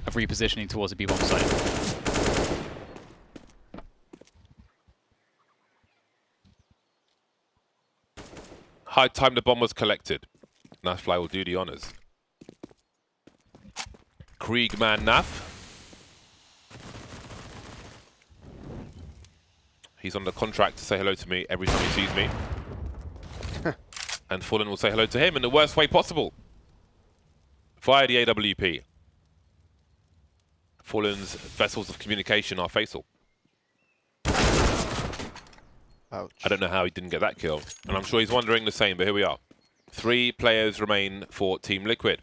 of repositioning towards a B-bomb site. High time the bomb was collected. Nafly will do the honors. Kriegman Naf. He's on the contract to say hello to me every time he sees me. And Fallen will say hello to him in the worst way possible. Via the AWP. Fallen's vessels of communication are fatal. Ouch. I don't know how he didn't get that kill. And I'm sure he's wondering the same, but here we are. 3 players remain for Team Liquid.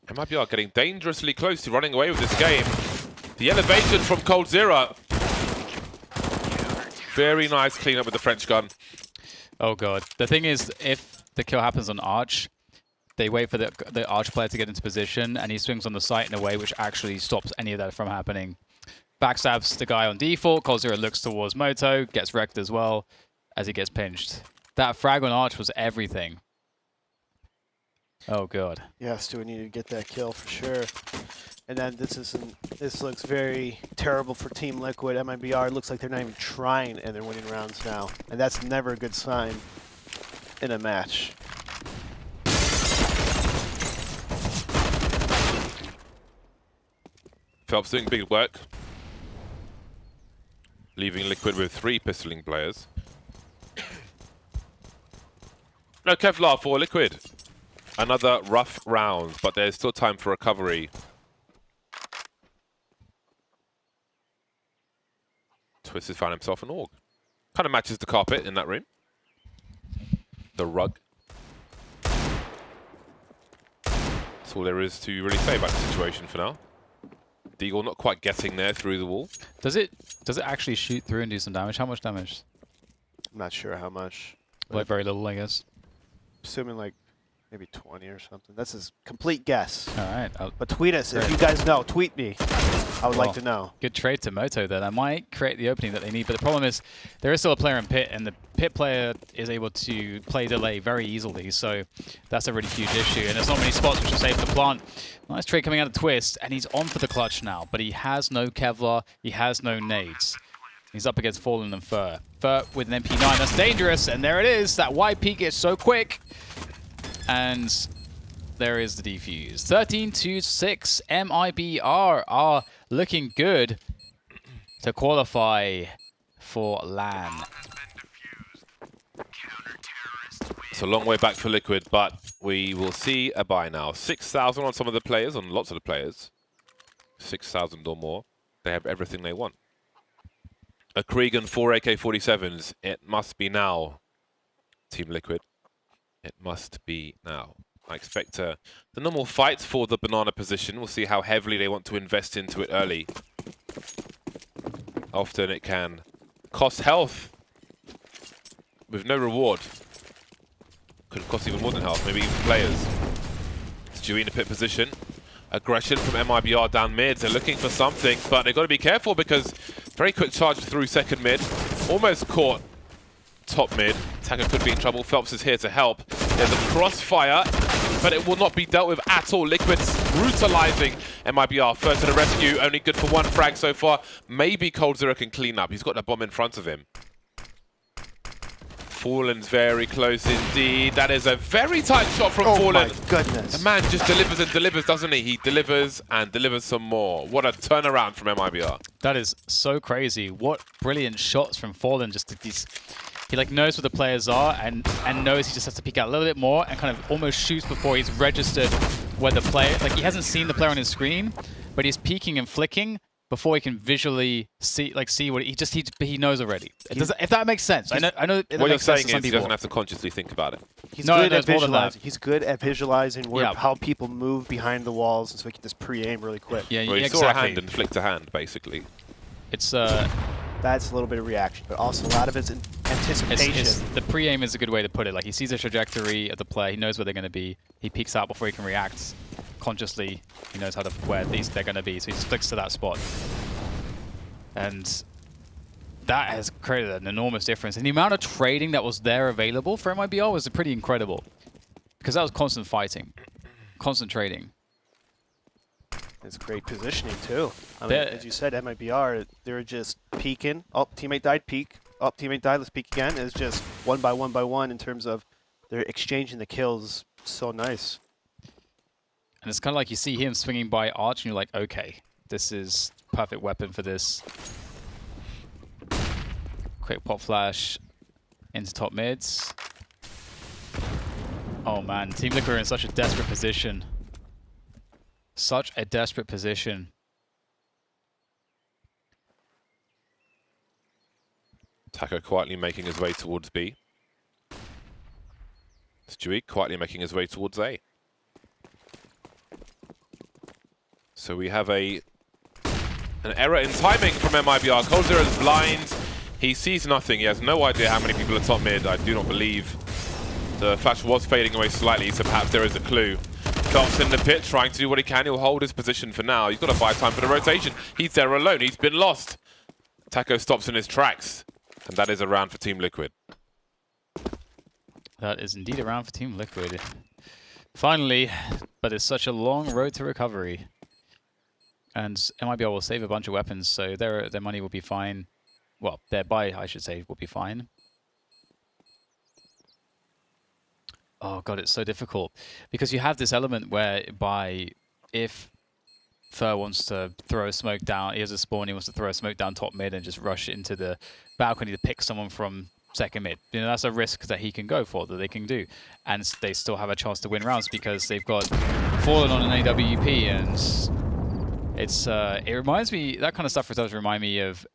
MiBR getting dangerously close to running away with this game. The elevation from Cold Zero. Very nice cleanup with the French gun. Oh god. The thing is, if the kill happens on Arch, they wait for the Arch player to get into position, and he swings on the site in a way which actually stops any of that from happening. Backstabs the guy on default. Cold Zero looks towards Moto, gets wrecked as well as he gets pinched. That frag on Arch was everything. Oh god. Yeah, Stuart needed to get that kill for sure. And then this looks very terrible for Team Liquid. MiBR looks like they're not even trying and they're winning rounds now. And that's never a good sign in a match. Phelps doing big work. Leaving Liquid with 3 pistoling players. No Kevlar for Liquid. Another rough round, but there's still time for recovery. Twist has found himself an AUG. Kind of matches the carpet in that room. The rug. That's all there is to really say about the situation for now. Deagle not quite getting there through the wall. Does it actually shoot through and do some damage? How much damage? I'm not sure how much. Like very little, I guess. Assuming like maybe 20 or something. That's his complete guess. All right. But tweet us if you guys know. Tweet me. I would like to know. Good trade to Moto then. I might create the opening that they need, but the problem is there is still a player in pit, and the pit player is able to play delay very easily, so that's a really huge issue. And there's not many spots which are safe to plant. Nice trade coming out of Twist, and he's on for the clutch now, but he has no Kevlar, he has no nades. He's up against Fallen and Fur. Fur with an MP9, that's dangerous, and there it is. That wide peek is so quick. And there is the defuse. 13-6, MiBR are looking good to qualify for LAN. It's a long way back for Liquid, but we will see a buy now. 6,000 on some of the players, on lots of the players. 6,000 or more. They have everything they want. A Krieg and 4 AK-47s. It must be now Team Liquid. It must be now. I expect the normal fight for the banana position. We'll see how heavily they want to invest into it early. Often it can cost health with no reward. Could have cost even more than health, maybe even players. It's Dewey in a pit position. Aggression from MiBR down mid. They're looking for something, but they've got to be careful because very quick charge through second mid. Almost caught top mid. Tacker could be in trouble. Phelps is here to help. There's a crossfire, but it will not be dealt with at all. Liquid's brutalizing MiBR. First to the rescue, only good for one frag so far. Maybe coldzera can clean up. He's got the bomb in front of him. Fallen's very close indeed. That is a very tight shot from Fallen. Oh my goodness. The man just delivers and delivers, doesn't he? He delivers and delivers some more. What a turnaround from MiBR. That is so crazy. What brilliant shots from Fallen. Just these, he like knows where the players are and knows he just has to peek out a little bit more and kind of almost shoots before he's registered where the player, like he hasn't seen the player on his screen, but he's peeking and flicking before he can visually see what he knows already. If that makes sense. I know what you're saying is he doesn't have to consciously think about it. He's good at visualizing. He's good at visualizing how people move behind the walls, and so he can just pre-aim really quick. Yeah, well, he saw a hand and flicked a hand, basically. It's that's a little bit of reaction, but also a lot of it's anticipation. The pre-aim is a good way to put it. Like he sees the trajectory of the player, he knows where they're going to be. He peeks out before he can react. Consciously, he knows where at least they're going to be, so he just flicks to that spot. And that has created an enormous difference. And the amount of trading that was there available for MiBR was pretty incredible. Because that was constant fighting, constant trading. It's great positioning too. I mean, as you said, MiBR, they're just peeking. Oh, teammate died, peek. Oh, teammate died, let's peek again. It's just one by one in terms of they're exchanging the kills. So nice. And it's kind of like you see him swinging by Arch and you're like, okay, this is perfect weapon for this. Quick pop flash into top mids. Oh man, Team Liquid are in such a desperate position. Such a desperate position. Taco quietly making his way towards B. Stewie quietly making his way towards A. So we have an error in timing from MiBR. coldzera is blind. He sees nothing. He has no idea how many people are top mid. I do not believe. The flash was fading away slightly, so perhaps there is a clue. Phelps in the pit, trying to do what he can. He'll hold his position for now. He's got to buy time for the rotation. He's there alone. He's been lost. Taco stops in his tracks. And that is a round for Team Liquid. That is indeed a round for Team Liquid. Finally, but it's such a long road to recovery. And MiBR will save a bunch of weapons, so their money will be fine. Well, their buy, I should say, will be fine. Oh god, it's so difficult. Because you have this element whereby if Fur wants to throw a smoke down, he has a spawn, he wants to throw a smoke down top mid and just rush into the balcony to pick someone from second mid. You know, that's a risk that he can go for, that they can do. And they still have a chance to win rounds because they've got Fallen on an AWP, and it's it reminds me, that kind of stuff does remind me of,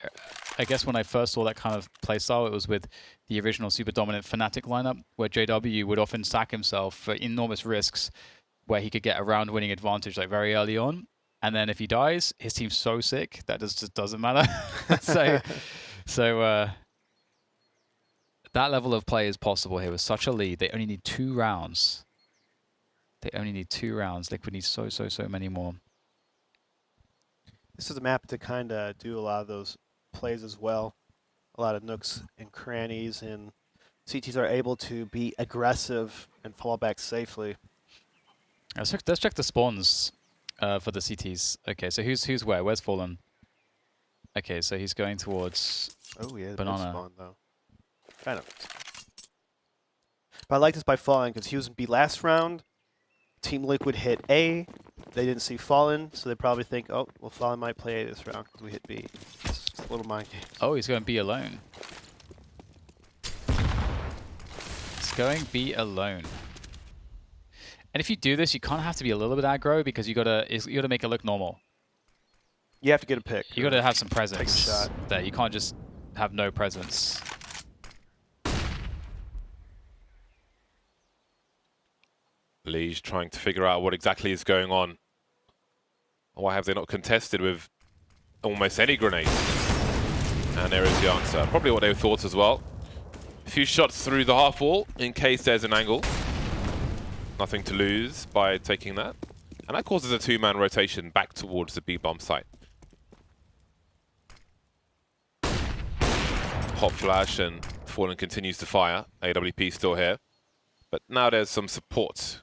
I guess when I first saw that kind of playstyle, it was with the original Super Dominant Fnatic lineup, where JW would often sack himself for enormous risks where he could get a round winning advantage like very early on. And then if he dies, his team's so sick that just doesn't matter. so that level of play is possible here with such a lead. They only need 2 rounds. They only need 2 rounds. Liquid needs so many more. This is a map to kind of do a lot of those plays as well. A lot of nooks and crannies, and CTs are able to be aggressive and fall back safely. Let's check the spawns for the CTs. Okay, so who's where? Where's Fallen? Okay, so he's going towards Banana. Spawn, though. Kind of. But I like this by Fallen because he was in B last round. Team Liquid hit A. They didn't see Fallen, so they probably think, oh, well, Fallen might play A this round because we hit B. It's just a little mind game. Oh, he's going B alone. He's going B alone. And if you do this, you kind of have to be a little bit aggro because you gotta make it look normal. You have to get a pick. You gotta have some presence. Take a shot. There, you can't just have no presence. Lee's trying to figure out what exactly is going on. Why have they not contested with almost any grenades? And there is the answer. Probably what they thought as well. A few shots through the half wall in case there's an angle. Nothing to lose by taking that. And that causes a two-man rotation back towards the B-bomb site. Hot flash and Fallen continues to fire. AWP still here. But now there's some support.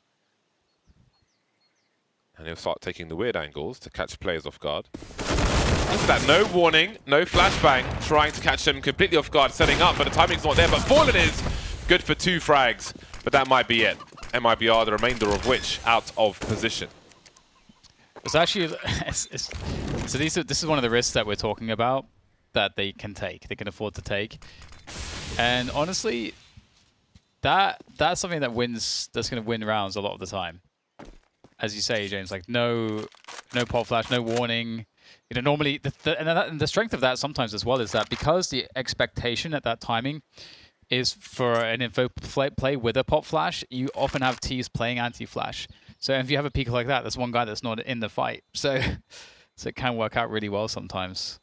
And he'll start taking the weird angles to catch players off guard. Look at that, no warning, no flashbang, trying to catch them completely off guard, setting up, but the timing's not there. But Fallen is good for 2 frags, but that might be it. MiBR, the remainder of which, out of position. It's actually, so this is one of the risks that we're talking about that they can take, they can afford to take. And honestly, that's something that that's going to win rounds a lot of the time. As you say, James, like no pop flash, no warning. You know, normally, and the strength of that sometimes as well is that because the expectation at that timing is for an info play with a pop flash, you often have T's playing anti-flash. So if you have a peek like that, there's one guy that's not in the fight. So it can work out really well sometimes.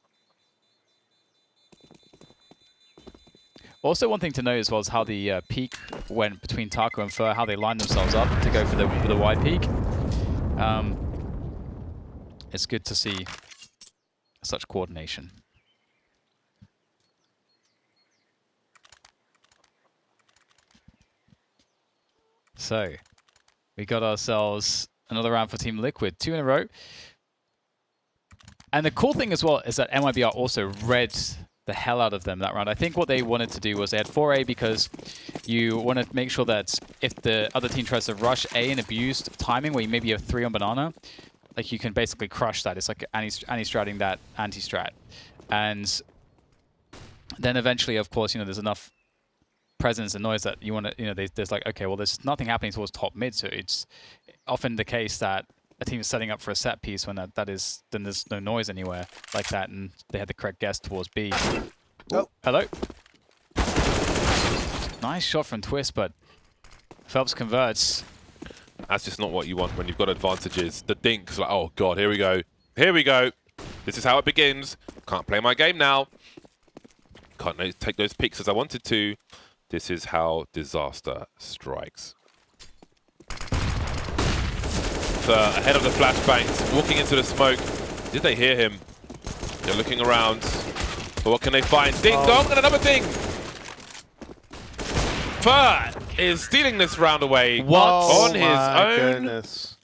Also, one thing to note as well is how the peak went between Taco and Fur, how they lined themselves up to go for the wide peak. It's good to see such coordination. So, we got ourselves another round for Team Liquid, 2 in a row. And the cool thing as well is that MiBR also read the hell out of them that round. I think what they wanted to do was they had 4A because you want to make sure that if the other team tries to rush A and abuse timing where you maybe have 3 on banana, like you can basically crush that. It's like anti-stratting that anti-strat. And then eventually, of course, you know, there's enough presence and noise that you want to, you know, there's like, okay, well, there's nothing happening towards top mid, so it's often the case that a team is setting up for a set piece when then there's no noise anywhere like that, and they had the correct guess towards B. Oh. Hello. Nice shot from Twist, but Phelps converts. That's just not what you want when you've got advantages. The dink's like, oh god, here we go. Here we go. This is how it begins. Can't play my game now. Can't take those picks as I wanted to. This is how disaster strikes. Ahead of the flashbangs, walking into the smoke. Did they hear him? They're looking around. But what can they find? Ding dong and another thing! Fur is stealing this round away on his own. Goodness.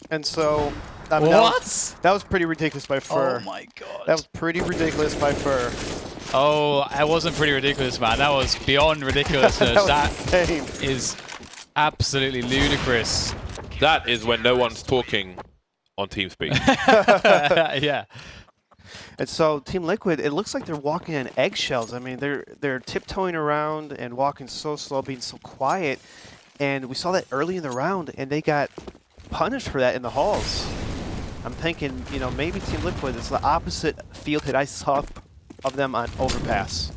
And so, I mean, that was pretty ridiculous by Fur. Oh my god. That was pretty ridiculous by Fur. Oh, that wasn't pretty ridiculous, man. That was beyond ridiculousness. that is absolutely ludicrous. That is when no one's talking on TeamSpeak. Yeah. And so Team Liquid, it looks like they're walking on eggshells. I mean, they're tiptoeing around and walking so slow, being so quiet. And we saw that early in the round, and they got punished for that in the halls. I'm thinking, you know, maybe Team Liquid is the opposite field that I saw of them on Overpass.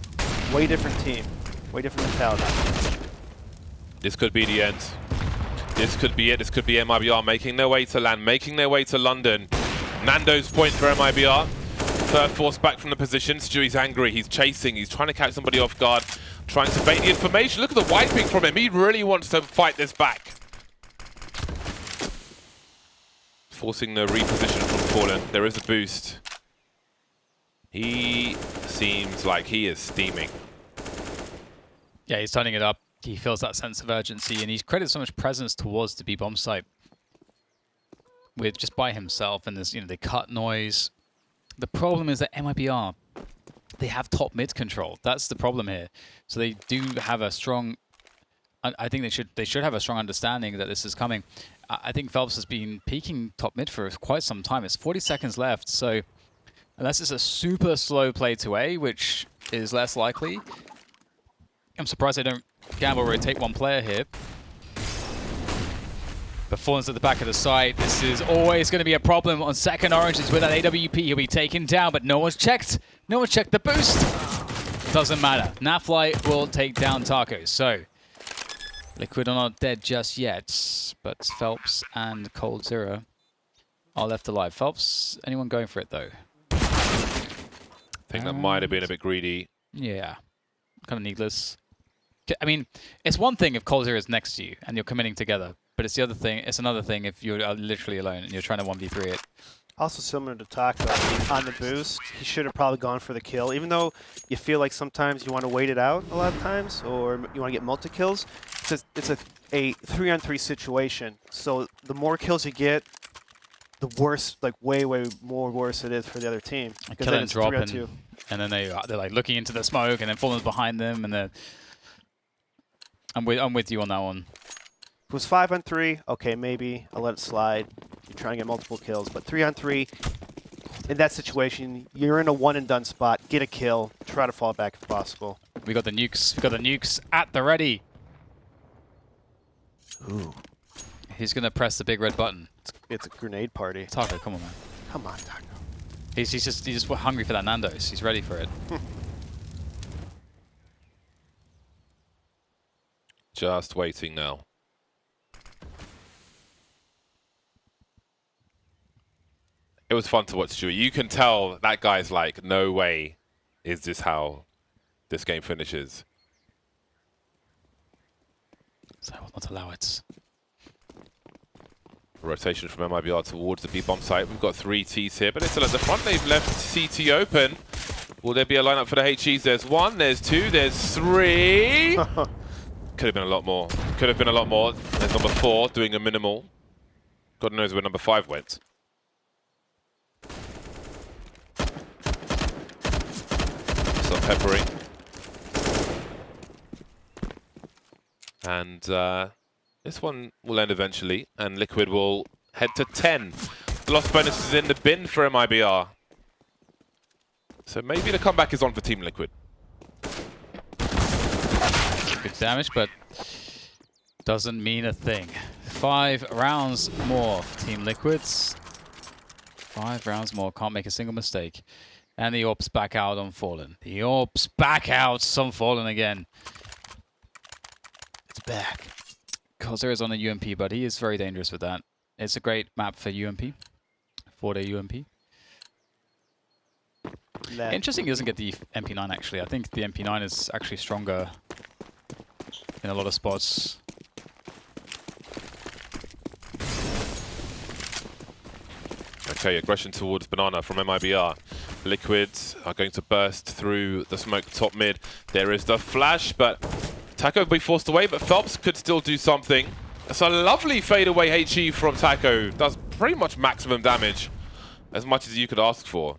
Way different team. Way different mentality. This could be the end. This could be it. This could be MiBR making their way to land, making their way to London. Nando's point for MiBR. Third force back from the position. Stewie's angry. He's chasing. He's trying to catch somebody off guard. Trying to bait the information. Look at the wiping from him. He really wants to fight this back. Forcing the reposition from Fallen. There is a boost. He seems like he is steaming. Yeah, he's turning it up. He feels that sense of urgency, and he's created so much presence towards the B-bomb site with just by himself. And there's, you know, the cut noise. The problem is that MiBR, they have top mid control. That's the problem here. So they do have a strong. I think they should have a strong understanding that this is coming. I think Phelps has been peeking top mid for quite some time. It's 40 seconds left, so unless it's a super slow play to A, which is less likely, I'm surprised they don't gamble rotate one player here. Performance at the back of the site. This is always going to be a problem on second oranges with that AWP. He'll be taken down, but no one's checked. No one's checked the boost. Doesn't matter. Nafly will take down Taco. So Liquid are not dead just yet, but Phelps and Cold Zero are left alive. Phelps, anyone going for it though? I think that might have been a bit greedy. Yeah, kind of needless. I mean, it's one thing if Cold Zero is next to you and you're committing together, but it's the other thing. It's another thing if you're literally alone and you're trying to 1v3 it. Also similar to Taco on the boost, he should have probably gone for the kill. Even though you feel like sometimes you want to wait it out a lot of times, or you want to get multi-kills, it's a 3-on-3 situation. So the more kills you get, the worse, like way more worse it is for the other team. Because Kill then and it's drop 3-on-2. and then they're like looking into the smoke and then Fallen's behind them and then I'm with you on that one. If it was 5-on-3, okay, maybe I'll let it slide. You're trying to get multiple kills, but 3-on-3, in that situation, you're in a one-and-done spot. Get a kill. Try to fall back if possible. We got the nukes. We got the nukes at the ready. Ooh, He's gonna press the big red button. it's a grenade party. Taco, come on, man. Come on, Taco. He's just hungry for that Nando's. He's ready for it. Just waiting now. It was fun to watch, Stewie. You can tell that guy's like, no way is this how this game finishes. So I will not allow it. Rotation from MiBR towards the B-bomb site. We've got 3 Ts here, but it's still at the front. They've left CT open. Will there be a lineup for the HEs? There's 1, there's 2, there's 3. Could have been a lot more. Could have been a lot more. There's number 4 doing a minimal. God knows where number 5 went. Still peppering. And this one will end eventually, and Liquid will head to 10. The lost bonus is in the bin for MiBR. So maybe the comeback is on for Team Liquid. Good damage, but doesn't mean a thing. 5 rounds more for Team Liquids. 5 rounds more, can't make a single mistake. And the AWP's back out on Fallen. The AWP's back out on Fallen again. It's back. Cozer is on a UMP, but he is very dangerous with that. It's a great map for UMP. 4-day UMP. Interesting he doesn't get the MP9 actually. I think the MP9 is actually stronger in a lot of spots. Okay, aggression towards Banana from MiBR. Liquids are going to burst through the smoke top mid. There is the flash, but Taco will be forced away, but Phelps could still do something. It's a lovely fadeaway HE from Taco. Does pretty much maximum damage, as much as you could ask for.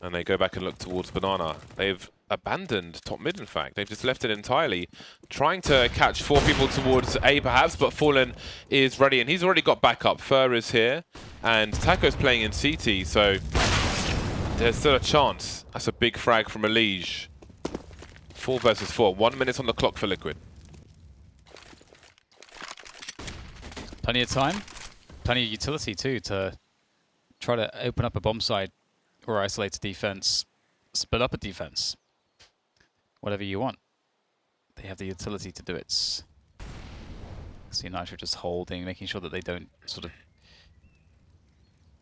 And they go back and look towards Banana. They've abandoned top mid, in fact. They've just left it entirely. Trying to catch 4 people towards A, perhaps, but Fallen is ready, and he's already got backup. Fur is here, and Taco's playing in CT, so there's still a chance. That's a big frag from Elige. 4 versus 4. 1 minute on the clock for Liquid. Plenty of time. Plenty of utility too to try to open up a bomb site or isolate a defense. Split up a defense. Whatever you want. They have the utility to do it. See Nitro just holding, making sure that they don't sort of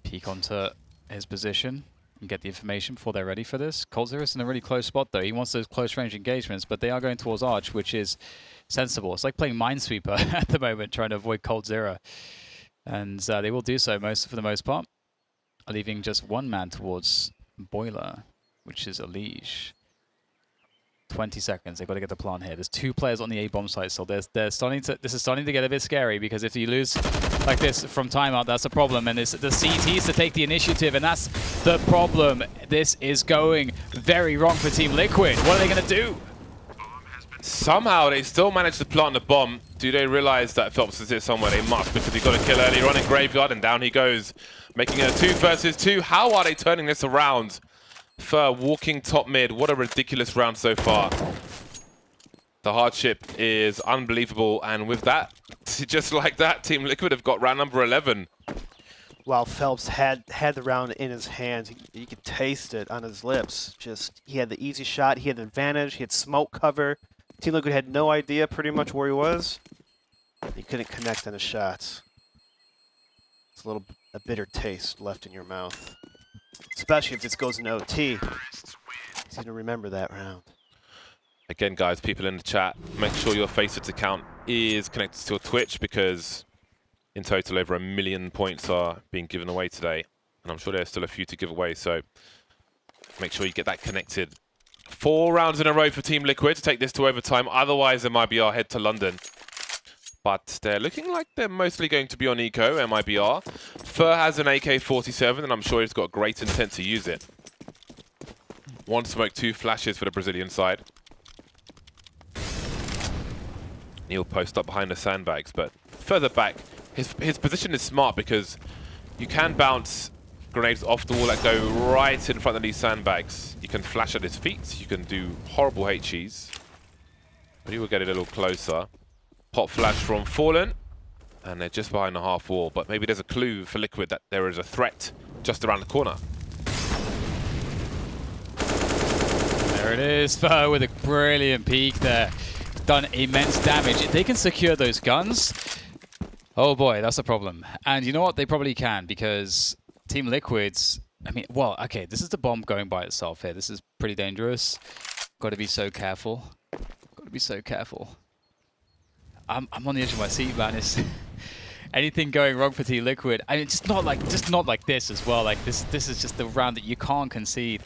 peek onto his position and get the information before they're ready for this. Coldzera's in a really close spot though. He wants those close range engagements, but they are going towards Arch, which is sensible. It's like playing Minesweeper at the moment, trying to avoid Coldzera. And they will do so for the most part, leaving just 1 man towards Boiler, which is Elige. 20 seconds. They've got to get the plant here. There's 2 players on the A bomb site, so this is starting to get a bit scary, because if you lose like this from timeout, that's a problem. And it's the CTs to take the initiative, and that's the problem. This is going very wrong for Team Liquid. What are they going to do? Somehow they still managed to plant the bomb. Do they realize that Phelps is here somewhere? They must, because he got a kill earlier on in Graveyard, and down he goes, making it a 2 versus 2. How are they turning this around? Fur walking top mid. What a ridiculous round so far. The hardship is unbelievable, and with that, just like that, Team Liquid have got round number 11. While Phelps had the round in his hands, you could taste it on his lips. Just, he had the easy shot, he had the advantage, he had smoke cover. Team Liquid had no idea pretty much where he was. You couldn't connect on the shots. It's a bitter taste left in your mouth. Especially if this goes into OT. He's going to remember that round. Again, guys, people in the chat, make sure your Faceit account is connected to your Twitch, because in total over 1 million points are being given away today. And I'm sure there's still a few to give away, so make sure you get that connected. 4 rounds in a row for Team Liquid to take this to overtime. Otherwise, MiBR head to London. But they're looking like they're mostly going to be on eco, MiBR. Fur has an AK-47, and I'm sure he's got great intent to use it. 1 smoke, 2 flashes for the Brazilian side. He'll post up behind the sandbags, but further back, his position is smart, because you can bounce grenades off the wall that go right in front of these sandbags. You can flash at his feet, you can do horrible HEs, but he will get a little closer. Pop flash from Fallen, and they're just behind the half wall, but maybe there's a clue for Liquid that there is a threat just around the corner. There it is, Fur with a brilliant peek there. Done immense damage. If they can secure those guns, oh boy, that's a problem. And you know what? They probably can, because Team Liquid's, I mean, well, okay, this is the bomb going by itself here. This is pretty dangerous. Got to be so careful. Got to be so careful. I'm on the edge of my seat, man. It's anything going wrong for Team Liquid. I mean, just not like this as well. Like this is just the round that you can't concede.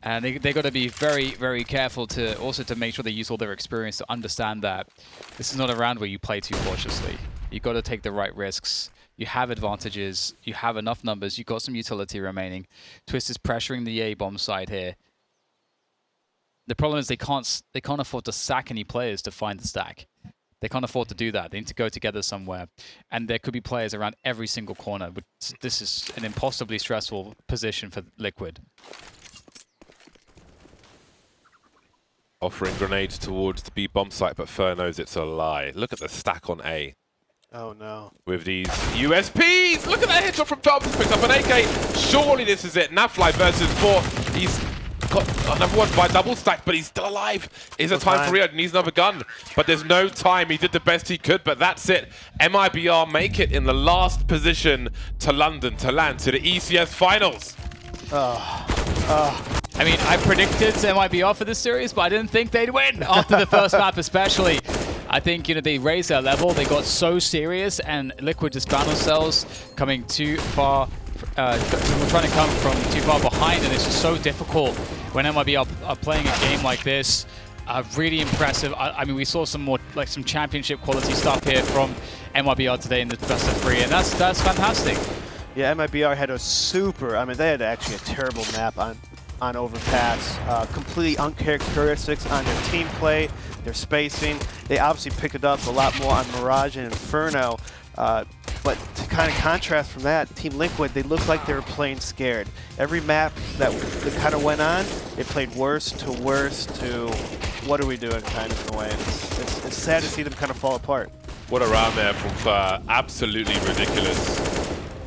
And they got to be very, very careful to also to make sure they use all their experience to understand that this is not a round where you play too cautiously. You got to take the right risks. You have advantages. You have enough numbers. You've got some utility remaining. Twist is pressuring the A bomb side here. The problem is they can't afford to sack any players to find the stack. They can't afford to do that. They need to go together somewhere. And there could be players around every single corner. But this is an impossibly stressful position for Liquid. Offering grenades towards the B bomb site, but Fur knows it's a lie. Look at the stack on A. Oh no. With these USPs! Look at that headshot from Phelps. He's picked up an AK. Surely this is it. Nafly versus 4. He's got another one by double stack, but he's still alive. Is there time for Rio? He needs another gun. But there's no time. He did the best he could, but that's it. MiBR make it in the last position to London to land to the ECS finals. I mean, I predicted MiBR for this series, but I didn't think they'd win after the first map especially. I think, you know, they raised their level, they got so serious, and Liquid just found themselves coming too far, trying to come from too far behind, and it's just so difficult when MiBR are playing a game like this. Really impressive. I mean, we saw some more, like some championship quality stuff here from MiBR today in the best of 3, and that's fantastic. Yeah, MiBR had a super, I mean, they had actually a terrible map on Overpass. Completely uncharacteristics on their team play, their spacing. They obviously picked it up a lot more on Mirage and Inferno. But to kind of contrast from that, Team Liquid, they looked like they were playing scared. Every map that kind of went on, they played worse to what are we doing kind of in a way. It's sad to see them kind of fall apart. What a round there from Fur. Absolutely ridiculous.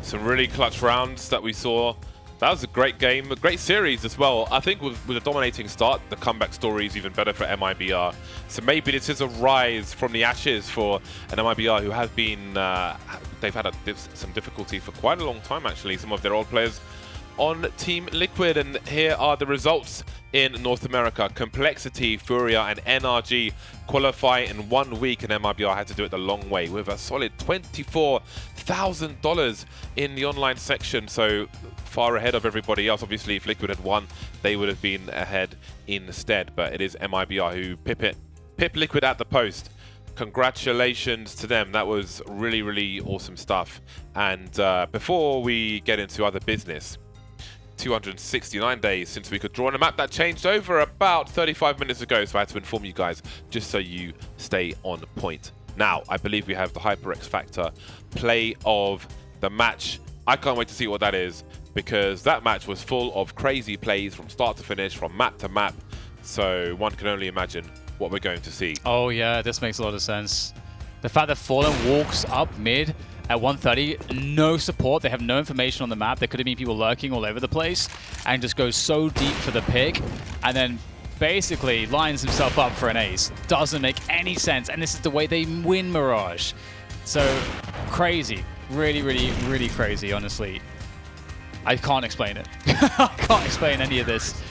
Some really clutch rounds that we saw. That was a great game, a great series as well. I think with a dominating start, the comeback story is even better for MiBR. So maybe this is a rise from the ashes for an MiBR who have been, they've had some difficulty for quite a long time actually, some of their old players on Team Liquid. And here are the results in North America. Complexity, Furia and NRG qualify in 1 week, and MiBR had to do it the long way with a solid $24,000 in the online section. So far ahead of everybody else. Obviously, if Liquid had won, they would have been ahead instead. But it is MiBR who pip Liquid at the post. Congratulations to them. That was really, really awesome stuff. And before we get into other business, 269 days since we could draw on a map that changed over about 35 minutes ago, so I had to inform you guys just so you stay on point. Now, I believe we have the HyperX Factor play of the match. I can't wait to see what that is, because that match was full of crazy plays from start to finish, from map to map, so one can only imagine what we're going to see. Oh yeah, this makes a lot of sense. The fact that Fallen walks up mid at 130, no support, they have no information on the map. There could have been people lurking all over the place, and just goes so deep for the pick. And then basically lines himself up for an ace. Doesn't make any sense, and this is the way they win Mirage. So crazy, really, really, really crazy, honestly. I can't explain it. I can't explain any of this.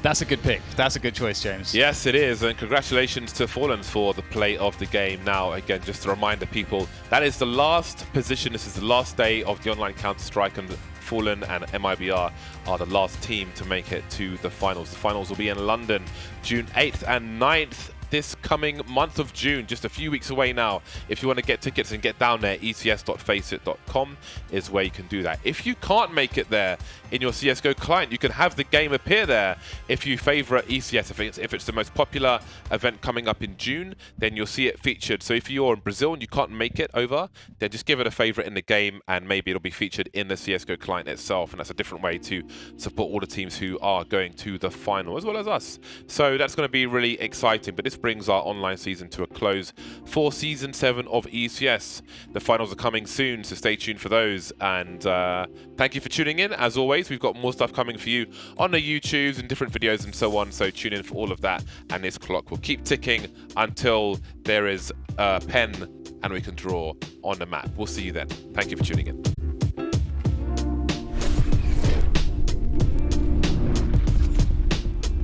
That's a good pick. That's a good choice, James. Yes, it is, and congratulations to Fallen for the play of the game. Now, again, just to remind the people, that is the last position. This is the last day of the online Counter-Strike, and Fallen and MiBR are the last team to make it to the finals. The finals will be in London, June 8th and 9th. This coming month of June, just a few weeks away now. If you want to get tickets and get down there, ecs.faceit.com is where you can do that. If you can't make it there in your CSGO client, you can have the game appear there if you favorite ECS. If it's the most popular event coming up in June, then you'll see it featured. So if you're in Brazil and you can't make it over, then just give it a favorite in the game and maybe it'll be featured in the CSGO client itself. And that's a different way to support all the teams who are going to the final, as well as us. So that's going to be really exciting. But this brings our online season to a close for Season 7 of ECS. The finals are coming soon, so stay tuned for those. And thank you for tuning in. As always, we've got more stuff coming for you on the YouTubes and different videos and so on, so tune in for all of that. And this clock will keep ticking until there is a pen and we can draw on the map. We'll see you then. Thank you for tuning in.